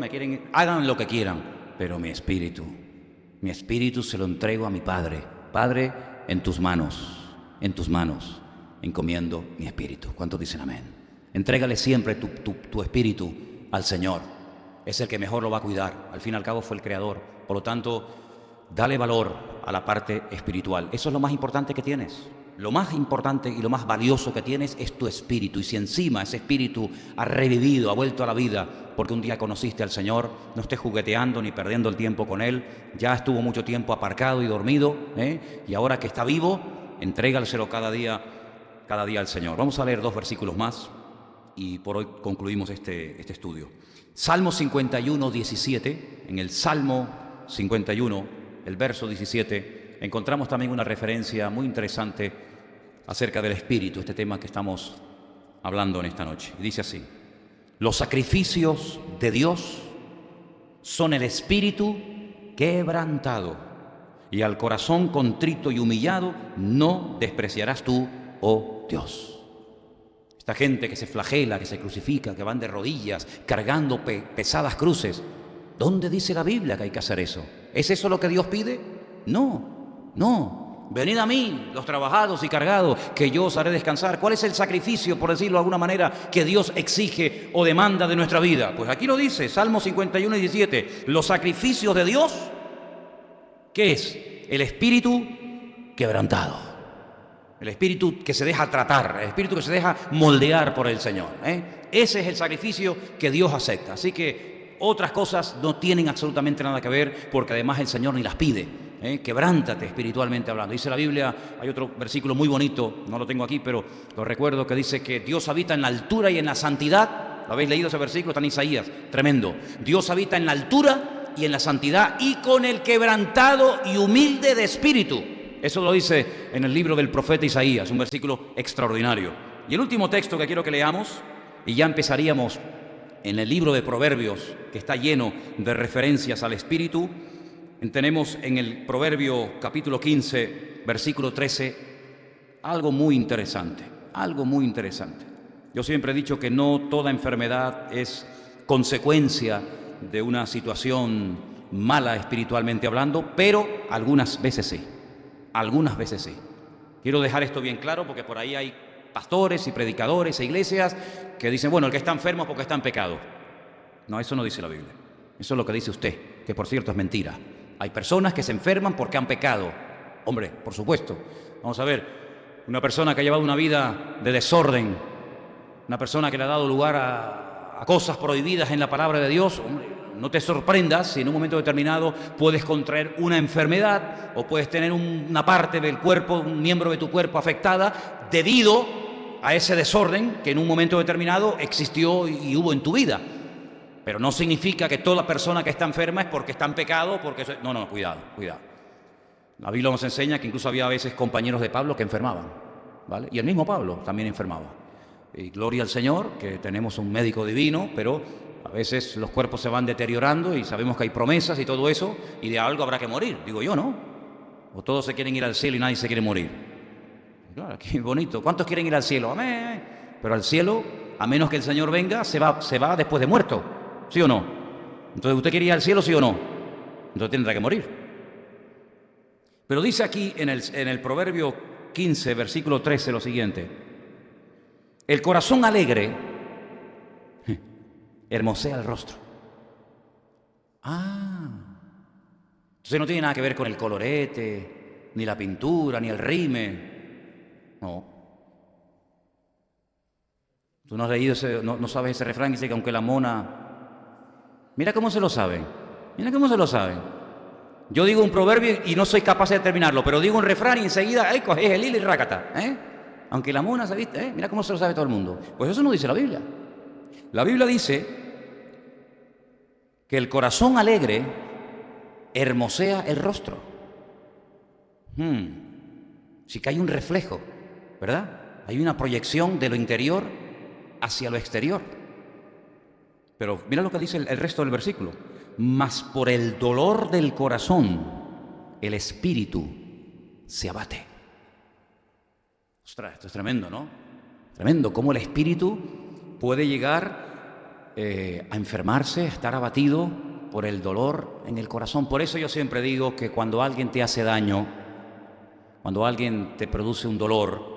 hagan lo que quieran. Pero mi espíritu se lo entrego a mi Padre. Padre, en tus manos, encomiendo mi espíritu. ¿Cuántos dicen amén? Entrégale siempre tu espíritu al Señor. Es el que mejor lo va a cuidar. Al fin y al cabo fue el Creador. Por lo tanto, dale valor a la parte espiritual. Eso es lo más importante que tienes. Lo más importante y lo más valioso que tienes es tu espíritu. Y si encima ese espíritu ha revivido, ha vuelto a la vida, porque un día conociste al Señor, no estés jugueteando ni perdiendo el tiempo con Él. Ya estuvo mucho tiempo aparcado y dormido, y ahora que está vivo, entrégalselo cada día al Señor. Vamos a leer 2 versículos más y por hoy concluimos este estudio. Salmo 51, 17. En el Salmo 51, el verso 17, encontramos también una referencia muy interesante acerca del espíritu, este tema que estamos hablando en esta noche. Dice así: los sacrificios de Dios son el espíritu quebrantado, y al corazón contrito y humillado no despreciarás tú, oh Dios. Esta gente que se flagela, que se crucifica, que van de rodillas cargando pesadas cruces, ¿dónde dice la Biblia que hay que hacer eso? ¿Es eso lo que Dios pide? No. Venid a mí, los trabajados y cargados, que yo os haré descansar. ¿Cuál es el sacrificio, por decirlo de alguna manera, que Dios exige o demanda de nuestra vida? Pues aquí lo dice, Salmo 51 y 17. Los sacrificios de Dios, ¿qué es? El espíritu quebrantado. El espíritu que se deja tratar, el espíritu que se deja moldear por el Señor. Ese es el sacrificio que Dios acepta. Así que otras cosas no tienen absolutamente nada que ver, porque además el Señor ni las pide. Quebrántate espiritualmente hablando. Dice la Biblia, hay otro versículo muy bonito, no lo tengo aquí, pero lo recuerdo, que dice que Dios habita en la altura y en la santidad. ¿Lo habéis leído ese versículo? Está en Isaías, tremendo. Dios habita en la altura y en la santidad y con el quebrantado y humilde de espíritu. Eso lo dice en el libro del profeta Isaías, un versículo extraordinario. Y el último texto que quiero que leamos, y ya empezaríamos en el libro de Proverbios, que está lleno de referencias al espíritu. Tenemos en el Proverbio capítulo 15, versículo 13, algo muy interesante, algo muy interesante. Yo siempre he dicho que no toda enfermedad es consecuencia de una situación mala espiritualmente hablando, pero algunas veces sí, algunas veces sí. Quiero dejar esto bien claro porque por ahí hay pastores y predicadores e iglesias que dicen, bueno, el que está enfermo es porque está en pecado. No, eso no dice la Biblia. Eso es lo que dice usted, que por cierto es mentira. Hay personas que se enferman porque han pecado. Hombre, por supuesto. Vamos a ver, una persona que ha llevado una vida de desorden, una persona que le ha dado lugar a cosas prohibidas en la palabra de Dios, hombre, no te sorprendas si en un momento determinado puedes contraer una enfermedad o puedes tener una parte del cuerpo, un miembro de tu cuerpo afectada debido a ese desorden que en un momento determinado existió y hubo en tu vida. Pero no significa que toda persona que está enferma es porque está en pecado, porque no, cuidado. La Biblia nos enseña que incluso había a veces compañeros de Pablo que enfermaban, ¿vale? Y el mismo Pablo también enfermaba. Y gloria al Señor, que tenemos un médico divino, pero a veces los cuerpos se van deteriorando y sabemos que hay promesas y todo eso, y de algo habrá que morir, digo yo, ¿no? O todos se quieren ir al cielo y nadie se quiere morir. Claro, qué bonito. ¿Cuántos quieren ir al cielo? Amén. Pero al cielo, a menos que el Señor venga, se va después de muerto. ¿Sí o no? Entonces, ¿usted quiere ir al cielo, sí o no? Entonces tendrá que morir. Pero dice aquí en el Proverbio 15, versículo 13, lo siguiente. El corazón alegre hermosea el rostro. Entonces no tiene nada que ver con el colorete, ni la pintura, ni el rime. No. Tú no has leído no sabes ese refrán que dice que aunque la mona... Mira cómo se lo saben. Yo digo un proverbio y no soy capaz de terminarlo, pero digo un refrán y enseguida, coges el hilo y rácata, Aunque la mona se viste, mira cómo se lo sabe todo el mundo. Pues eso no dice la Biblia. La Biblia dice que el corazón alegre hermosea el rostro. Sí que hay un reflejo, ¿verdad? Hay una proyección de lo interior hacia lo exterior. Pero mira lo que dice el resto del versículo. Mas por el dolor del corazón, el espíritu se abate. Ostras, esto es tremendo, ¿no? Tremendo, cómo el espíritu puede llegar a enfermarse, a estar abatido por el dolor en el corazón. Por eso yo siempre digo que cuando alguien te hace daño, cuando alguien te produce un dolor,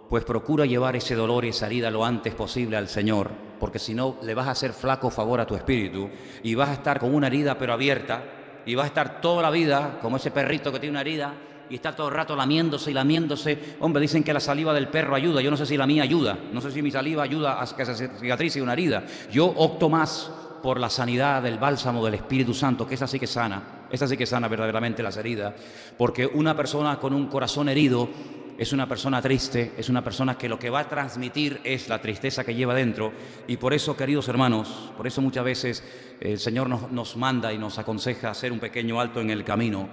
pues procura llevar ese dolor y esa herida lo antes posible al Señor, porque si no le vas a hacer flaco favor a tu espíritu y vas a estar con una herida pero abierta y vas a estar toda la vida como ese perrito que tiene una herida y está todo el rato lamiéndose. Hombre, dicen que la saliva del perro ayuda, yo no sé si la mía ayuda, no sé si mi saliva ayuda a que se cicatrice una herida. Yo opto más por la sanidad del bálsamo del Espíritu Santo, que esa sí que sana verdaderamente las heridas, porque una persona con un corazón herido es una persona triste, es una persona que lo que va a transmitir es la tristeza que lleva dentro. Y por eso, queridos hermanos, por eso muchas veces el Señor nos manda y nos aconseja hacer un pequeño alto en el camino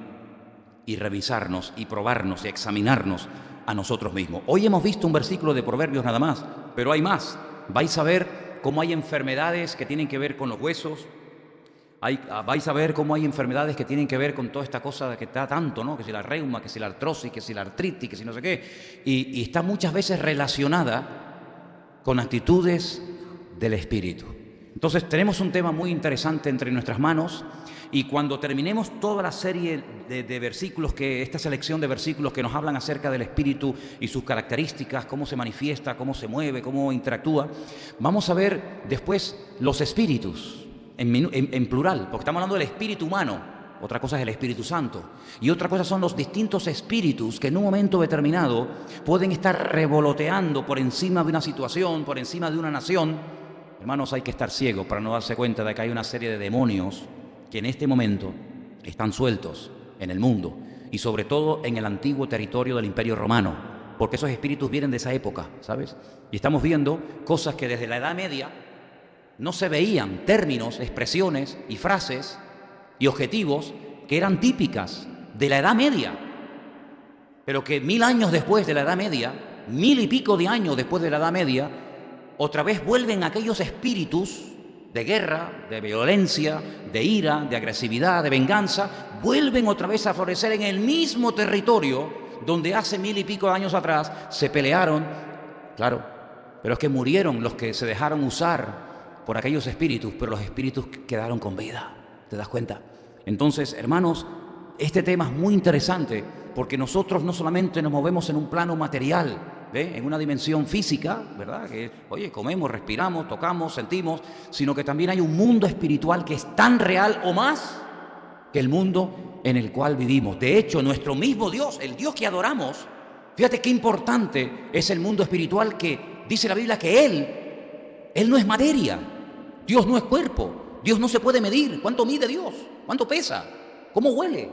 y revisarnos y probarnos y examinarnos a nosotros mismos. Hoy hemos visto un versículo de Proverbios nada más, pero hay más. Vais a ver cómo hay enfermedades que tienen que ver con los huesos. Vais a ver cómo hay enfermedades que tienen que ver con toda esta cosa que está tanto, ¿no? Que si la reuma, que si la artrosis, que si la artritis, que si no sé qué. Y está muchas veces relacionada con actitudes del espíritu. Entonces tenemos un tema muy interesante entre nuestras manos, y cuando terminemos toda la serie de versículos, esta selección de versículos que nos hablan acerca del Espíritu y sus características, cómo se manifiesta, cómo se mueve, cómo interactúa, vamos a ver después los espíritus en plural, porque estamos hablando del espíritu humano. Otra cosa es el Espíritu Santo, y otra cosa son los distintos espíritus que en un momento determinado pueden estar revoloteando por encima de una situación, por encima de una nación. Hermanos, hay que estar ciegos para no darse cuenta de que hay una serie de demonios que en este momento están sueltos en el mundo, y sobre todo en el antiguo territorio del Imperio Romano, porque esos espíritus vienen de esa época, ¿sabes? Y estamos viendo cosas que desde la Edad Media no se veían, términos, expresiones y frases y objetivos que eran típicas de la Edad Media, pero que 1000 años después de la Edad Media, 1000 y pico de años después de la Edad Media, otra vez vuelven aquellos espíritus de guerra, de violencia, de ira, de agresividad, de venganza, vuelven otra vez a florecer en el mismo territorio donde hace 1000 y pico de años atrás se pelearon. Claro, pero es que murieron los que se dejaron usar por aquellos espíritus, pero los espíritus quedaron con vida. ¿Te das cuenta? Entonces, hermanos, este tema es muy interesante, porque nosotros no solamente nos movemos en un plano material, en una dimensión física, ¿verdad? Que, oye, comemos, respiramos, tocamos, sentimos, sino que también hay un mundo espiritual que es tan real o más que el mundo en el cual vivimos. De hecho, nuestro mismo Dios, el Dios que adoramos, fíjate qué importante es el mundo espiritual, que dice la Biblia que Él no es materia, Dios no es cuerpo, Dios no se puede medir. ¿Cuánto mide Dios? ¿Cuánto pesa? ¿Cómo huele?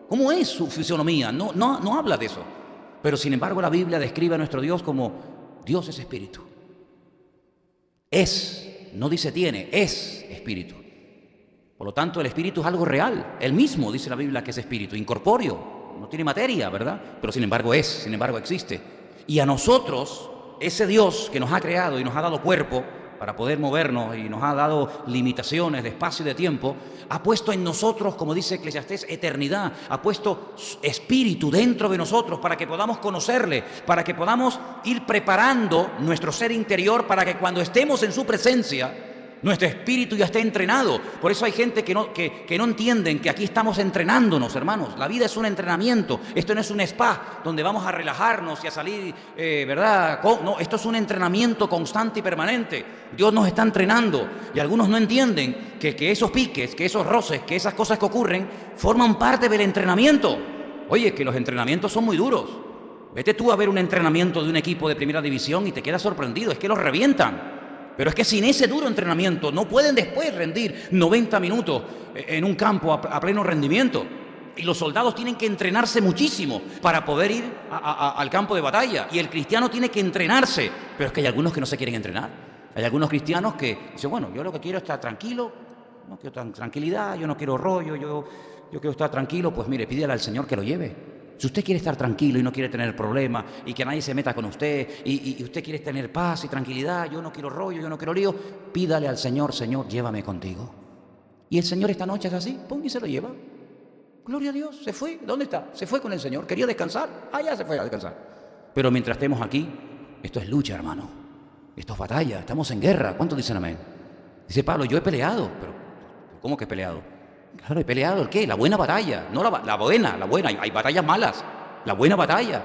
¿Cómo es su fisonomía? No habla de eso. Pero sin embargo la Biblia describe a nuestro Dios como Dios es espíritu. No dice tiene, es espíritu. Por lo tanto, el espíritu es algo real. Él mismo dice la Biblia que es espíritu, incorpóreo, no tiene materia, ¿verdad? Pero sin embargo existe. Y a nosotros, ese Dios que nos ha creado y nos ha dado cuerpo para poder movernos y nos ha dado limitaciones de espacio y de tiempo, ha puesto en nosotros, como dice Eclesiastés, eternidad, ha puesto espíritu dentro de nosotros para que podamos conocerle, para que podamos ir preparando nuestro ser interior para que cuando estemos en su presencia, nuestro espíritu ya esté entrenado. Por eso hay gente que no entienden que aquí estamos entrenándonos, hermanos. La vida es un entrenamiento. Esto no es un spa donde vamos a relajarnos y a salir, ¿verdad? No, esto es un entrenamiento constante y permanente. Dios nos está entrenando, y algunos no entienden que esos piques, que esos roces, que esas cosas que ocurren forman parte del entrenamiento. Oye, que los entrenamientos son muy duros. Vete tú a ver un entrenamiento de un equipo de primera división y te quedas sorprendido. Es que los revientan. Pero es que sin ese duro entrenamiento no pueden después rendir 90 minutos en un campo a pleno rendimiento. Y los soldados tienen que entrenarse muchísimo para poder ir al campo de batalla. Y el cristiano tiene que entrenarse. Pero es que hay algunos que no se quieren entrenar. Hay algunos cristianos que dicen, bueno, yo lo que quiero es estar tranquilo, no quiero tranquilidad, yo no quiero rollo, yo quiero estar tranquilo. Pues mire, pídele al Señor que lo lleve. Si usted quiere estar tranquilo y no quiere tener problemas y que nadie se meta con usted y usted quiere tener paz y tranquilidad, yo no quiero rollo, yo no quiero lío, pídale al Señor, Señor, llévame contigo. Y el Señor esta noche es así, pum, y se lo lleva. Gloria a Dios, se fue. ¿Dónde está? Se fue con el Señor. ¿Quería descansar? Ya se fue a descansar. Pero mientras estemos aquí, esto es lucha, hermano. Esto es batalla, estamos en guerra. ¿Cuántos dicen amén? Dice Pablo, yo he peleado. Pero ¿cómo que he peleado? Claro, he peleado, ¿el qué? La buena batalla, no la buena, hay batallas malas, la buena batalla.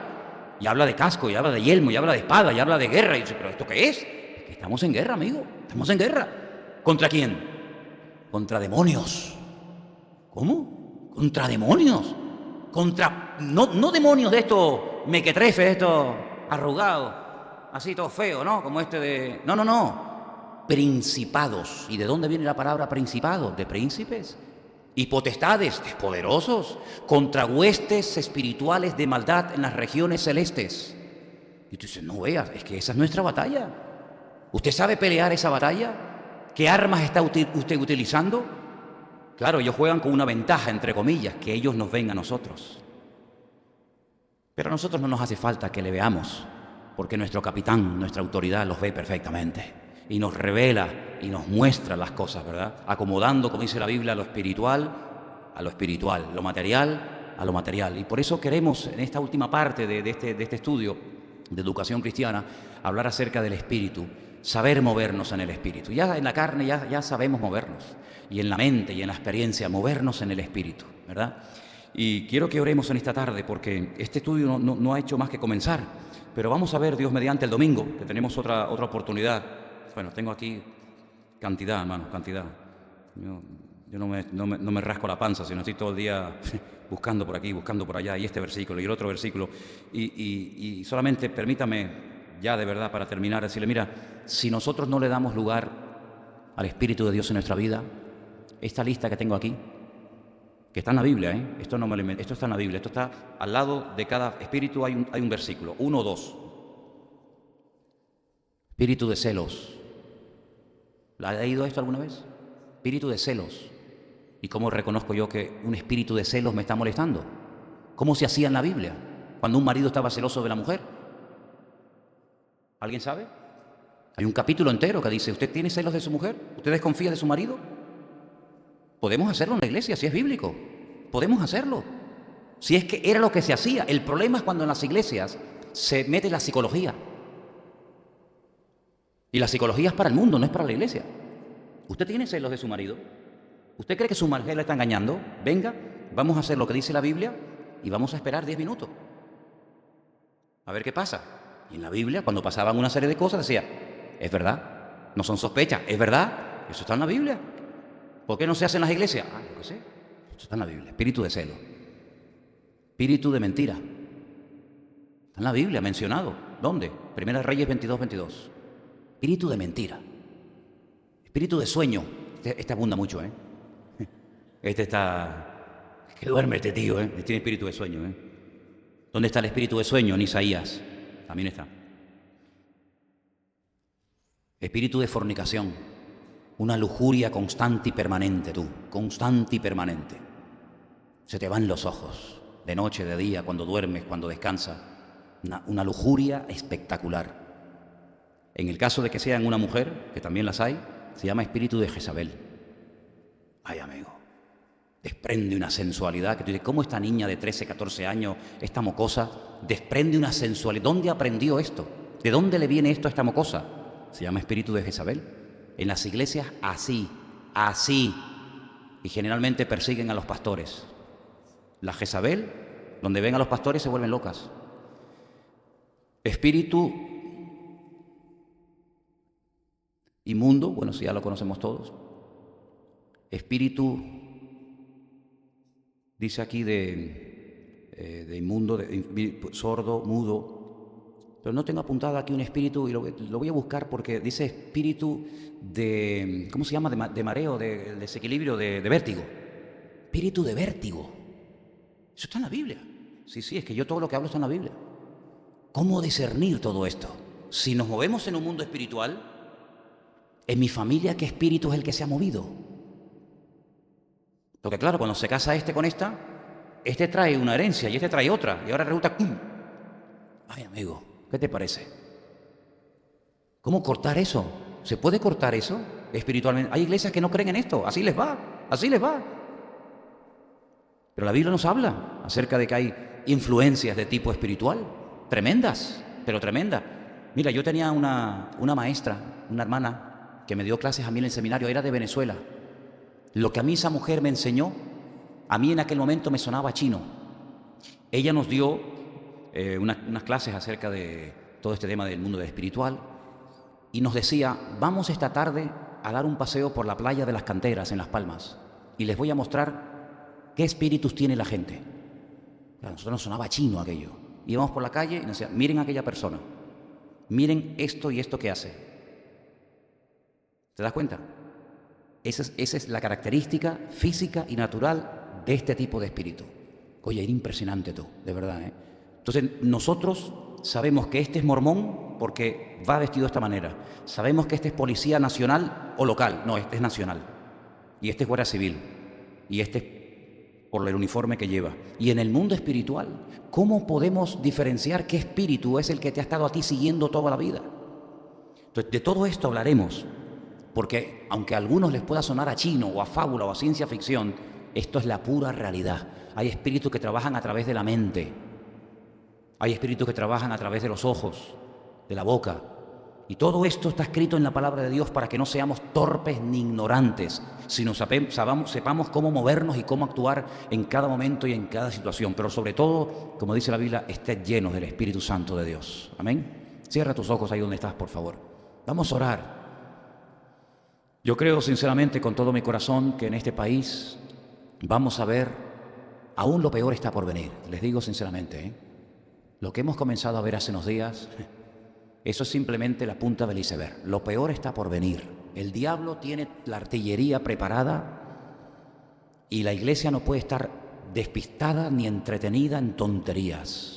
Y habla de casco, y habla de yelmo, y habla de espada, y habla de guerra. Y dice, ¿pero esto qué es? Es que estamos en guerra, amigo, estamos en guerra. ¿Contra quién? Contra demonios. ¿Cómo? Contra demonios. No demonios de estos mequetrefes, de estos arrugados, así todo feo, ¿no? Como este de... No. Principados. ¿Y de dónde viene la palabra principado? De príncipes. Y potestades, de poderosos, contra huestes espirituales de maldad en las regiones celestes. Y tú dices, no veas, es que esa es nuestra batalla. ¿Usted sabe pelear esa batalla? ¿Qué armas está usted utilizando? Claro, ellos juegan con una ventaja, entre comillas, que ellos nos ven a nosotros. Pero a nosotros no nos hace falta que le veamos, porque nuestro capitán, nuestra autoridad los ve perfectamente. Y nos revela y nos muestra las cosas, ¿verdad? Acomodando, como dice la Biblia, lo espiritual a lo espiritual, lo material a lo material. Y por eso queremos, en esta última parte de este estudio de educación cristiana, hablar acerca del espíritu. saber movernos en el espíritu. Ya en la carne ya sabemos movernos, y en la mente y en la experiencia, movernos en el espíritu, ¿verdad? Y quiero que oremos en esta tarde, porque este estudio no ha hecho más que comenzar, pero vamos a ver, Dios mediante, el domingo, que tenemos otra oportunidad. Bueno, tengo aquí cantidad, hermano, cantidad. Yo no me rasco la panza, sino estoy todo el día buscando por aquí, buscando por allá, y este versículo y el otro versículo. Y solamente permítame, ya de verdad, para terminar, decirle, mira, si nosotros no le damos lugar al Espíritu de Dios en nuestra vida, esta lista que tengo aquí, que está en la Biblia, esto no me lo inventé, esto está en la Biblia, esto está al lado de cada espíritu, hay un versículo, 1 o 2. Espíritu de celos. ¿La ha leído esto alguna vez? Espíritu de celos. ¿Y cómo reconozco yo que un espíritu de celos me está molestando? ¿Cómo se hacía en la Biblia cuando un marido estaba celoso de la mujer? ¿Alguien sabe? Hay un capítulo entero que dice, ¿usted tiene celos de su mujer? ¿Usted desconfía de su marido? Podemos hacerlo en la iglesia, si es bíblico. Podemos hacerlo. Si es que era lo que se hacía. El problema es cuando en las iglesias se mete la psicología. Y la psicología es para el mundo, no es para la iglesia. ¿Usted tiene celos de su marido? ¿Usted cree que su mujer le está engañando? Venga, vamos a hacer lo que dice la Biblia y vamos a esperar 10 minutos. A ver qué pasa. Y en la Biblia, cuando pasaban una serie de cosas, decía, es verdad, no son sospechas, es verdad, eso está en la Biblia. ¿Por qué no se hace en las iglesias? Yo qué sé, esto está en la Biblia. Espíritu de celo, espíritu de mentira. Está en la Biblia, mencionado. ¿Dónde? Primera de Reyes 22:22. Espíritu de mentira. Espíritu de sueño. Este abunda mucho, Este está... Que duerme este tío, Tiene espíritu de sueño, ¿Dónde está el espíritu de sueño? En Isaías. También está. Espíritu de fornicación. Una lujuria constante y permanente, constante y permanente. Se te van los ojos, de noche, de día, cuando duermes, cuando descansas. Una lujuria espectacular. En el caso de que sean una mujer, que también las hay, se llama espíritu de Jezabel. Ay, amigo, desprende una sensualidad que tú dices, ¿cómo esta niña de 13, 14 años, esta mocosa, desprende una sensualidad? ¿Dónde aprendió esto? ¿De dónde le viene esto a esta mocosa? Se llama espíritu de Jezabel. En las iglesias así. Y generalmente persiguen a los pastores. La Jezabel, donde ven a los pastores se vuelven locas. Espíritu inmundo, bueno, si ya lo conocemos todos. Espíritu, dice aquí de inmundo, sordo, mudo. Pero no tengo apuntado aquí un espíritu, y lo voy a buscar porque dice espíritu de, ¿cómo se llama? De mareo, de desequilibrio, de vértigo. Espíritu de vértigo. Eso está en la Biblia. Sí, es que yo todo lo que hablo está en la Biblia. ¿Cómo discernir todo esto? Si nos movemos en un mundo espiritual, en mi familia, ¿qué espíritu es el que se ha movido? Porque claro, cuando se casa este con esta, este trae una herencia y este trae otra. Y ahora resulta... Ay, amigo, ¿qué te parece? ¿Cómo cortar eso? ¿Se puede cortar eso espiritualmente? Hay iglesias que no creen en esto. Así les va. Pero la Biblia nos habla acerca de que hay influencias de tipo espiritual. Tremendas, pero tremendas. Mira, yo tenía una maestra, una hermana, que me dio clases a mí en el seminario. Era de Venezuela. Lo que a mí esa mujer me enseñó, a mí en aquel momento me sonaba chino. Ella nos dio unas clases acerca de todo este tema del mundo espiritual y nos decía, vamos esta tarde a dar un paseo por la playa de las Canteras en Las Palmas y les voy a mostrar qué espíritus tiene la gente. A nosotros nos sonaba chino aquello. Íbamos por la calle y nos decía, miren a aquella persona, miren esto y esto que hace. ¿Te das cuenta? Esa es la característica física y natural de este tipo de espíritu. Oye, era impresionante tú, de verdad, Entonces, nosotros sabemos que este es mormón porque va vestido de esta manera. Sabemos que este es policía nacional o local. No, este es nacional. Y este es guardia civil. Y este es por el uniforme que lleva. Y en el mundo espiritual, ¿cómo podemos diferenciar qué espíritu es el que te ha estado a ti siguiendo toda la vida? Entonces, de todo esto hablaremos. Porque aunque a algunos les pueda sonar a chino o a fábula o a ciencia ficción, esto es la pura realidad. Hay espíritus que trabajan a través de la mente. Hay espíritus que trabajan a través de los ojos, de la boca. Y todo esto está escrito en la palabra de Dios para que no seamos torpes ni ignorantes, sino sepamos cómo movernos y cómo actuar en cada momento y en cada situación. Pero sobre todo, como dice la Biblia, estén llenos del Espíritu Santo de Dios. Amén. Cierra tus ojos ahí donde estás, por favor. Vamos a orar. Yo creo sinceramente con todo mi corazón que en este país vamos a ver, aún lo peor está por venir. Les digo sinceramente, lo que hemos comenzado a ver hace unos días, eso es simplemente la punta del iceberg. Lo peor está por venir. El diablo tiene la artillería preparada y la iglesia no puede estar despistada ni entretenida en tonterías.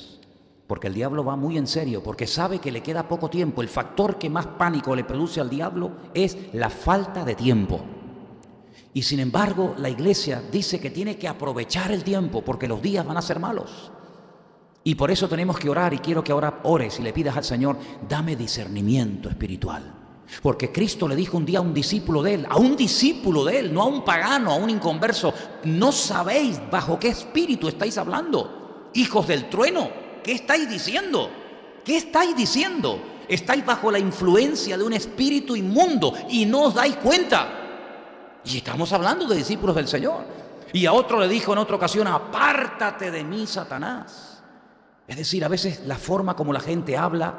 Porque el diablo va muy en serio, porque sabe que le queda poco tiempo. El factor que más pánico le produce al diablo es la falta de tiempo. Y sin embargo, la iglesia dice que tiene que aprovechar el tiempo porque los días van a ser malos. Y por eso tenemos que orar, y quiero que ahora ores y le pidas al Señor, dame discernimiento espiritual. Porque Cristo le dijo un día a un discípulo de él, no a un pagano, a un inconverso, no sabéis bajo qué espíritu estáis hablando, hijos del trueno, ¿qué estáis diciendo? ¿Qué estáis diciendo? Estáis bajo la influencia de un espíritu inmundo y no os dais cuenta. Y estamos hablando de discípulos del Señor. Y a otro le dijo en otra ocasión, apártate de mí, Satanás. Es decir, a veces la forma como la gente habla,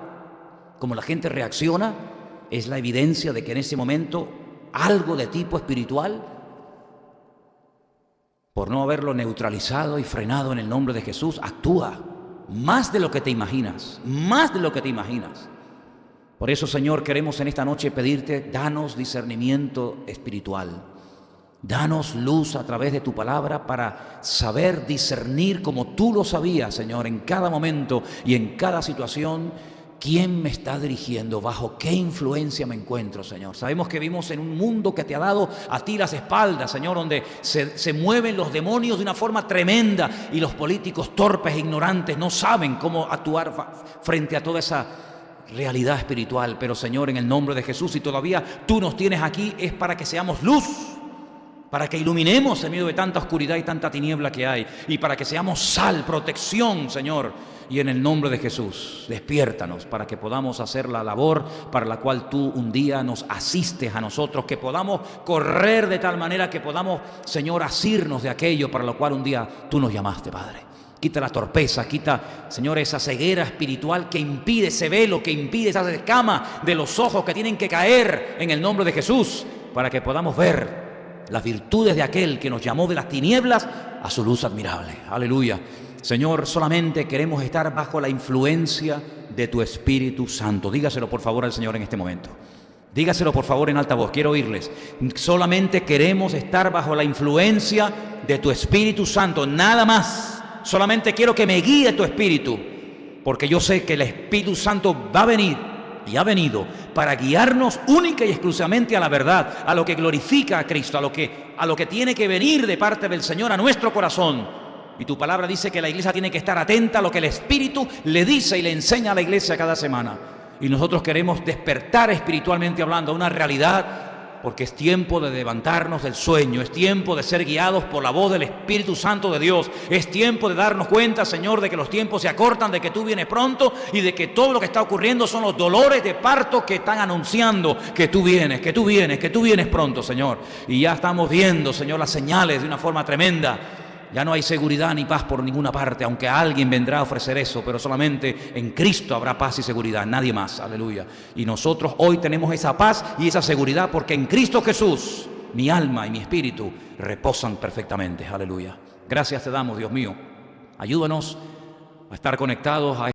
como la gente reacciona, es la evidencia de que en ese momento algo de tipo espiritual, por no haberlo neutralizado y frenado en el nombre de Jesús, actúa más de lo que te imaginas, más de lo que te imaginas. Por eso, Señor, queremos en esta noche pedirte, danos discernimiento espiritual. Danos luz a través de tu palabra para saber discernir como tú lo sabías, Señor, en cada momento y en cada situación, quién me está dirigiendo, bajo qué influencia me encuentro, Señor. Sabemos que vivimos en un mundo que te ha dado a ti las espaldas, Señor, donde se mueven los demonios de una forma tremenda y los políticos torpes e ignorantes no saben cómo actuar frente a toda esa realidad espiritual. Pero, Señor, en el nombre de Jesús, si todavía tú nos tienes aquí, es para que seamos luz, para que iluminemos en medio de tanta oscuridad y tanta tiniebla que hay, y para que seamos sal, protección, Señor. Y en el nombre de Jesús, despiértanos para que podamos hacer la labor para la cual tú un día nos asistes a nosotros, que podamos correr de tal manera que podamos, Señor, asirnos de aquello para lo cual un día tú nos llamaste, Padre. Quita la torpeza, quita, Señor, esa ceguera espiritual que impide, ese velo que impide, esa escama de los ojos que tienen que caer en el nombre de Jesús, para que podamos ver las virtudes de aquel que nos llamó de las tinieblas a su luz admirable. Aleluya. Señor, solamente queremos estar bajo la influencia de tu Espíritu Santo. Dígaselo por favor al Señor en este momento. Dígaselo por favor en alta voz, quiero oírles. Solamente queremos estar bajo la influencia de tu Espíritu Santo, nada más. Solamente quiero que me guíe tu Espíritu, porque yo sé que el Espíritu Santo va a venir y ha venido para guiarnos única y exclusivamente a la verdad, a lo que glorifica a Cristo, a lo que tiene que venir de parte del Señor a nuestro corazón. Y tu palabra dice que la iglesia tiene que estar atenta a lo que el Espíritu le dice y le enseña a la iglesia cada semana. Y nosotros queremos despertar espiritualmente hablando a una realidad, porque es tiempo de levantarnos del sueño, es tiempo de ser guiados por la voz del Espíritu Santo de Dios, es tiempo de darnos cuenta, Señor, de que los tiempos se acortan, de que tú vienes pronto y de que todo lo que está ocurriendo son los dolores de parto que están anunciando que tú vienes, que tú vienes, que tú vienes pronto, Señor. Y ya estamos viendo, Señor, las señales de una forma tremenda. Ya no hay seguridad ni paz por ninguna parte, aunque alguien vendrá a ofrecer eso, pero solamente en Cristo habrá paz y seguridad, nadie más, aleluya. Y nosotros hoy tenemos esa paz y esa seguridad porque en Cristo Jesús mi alma y mi espíritu reposan perfectamente, aleluya. Gracias te damos, Dios mío. Ayúdanos a estar conectados a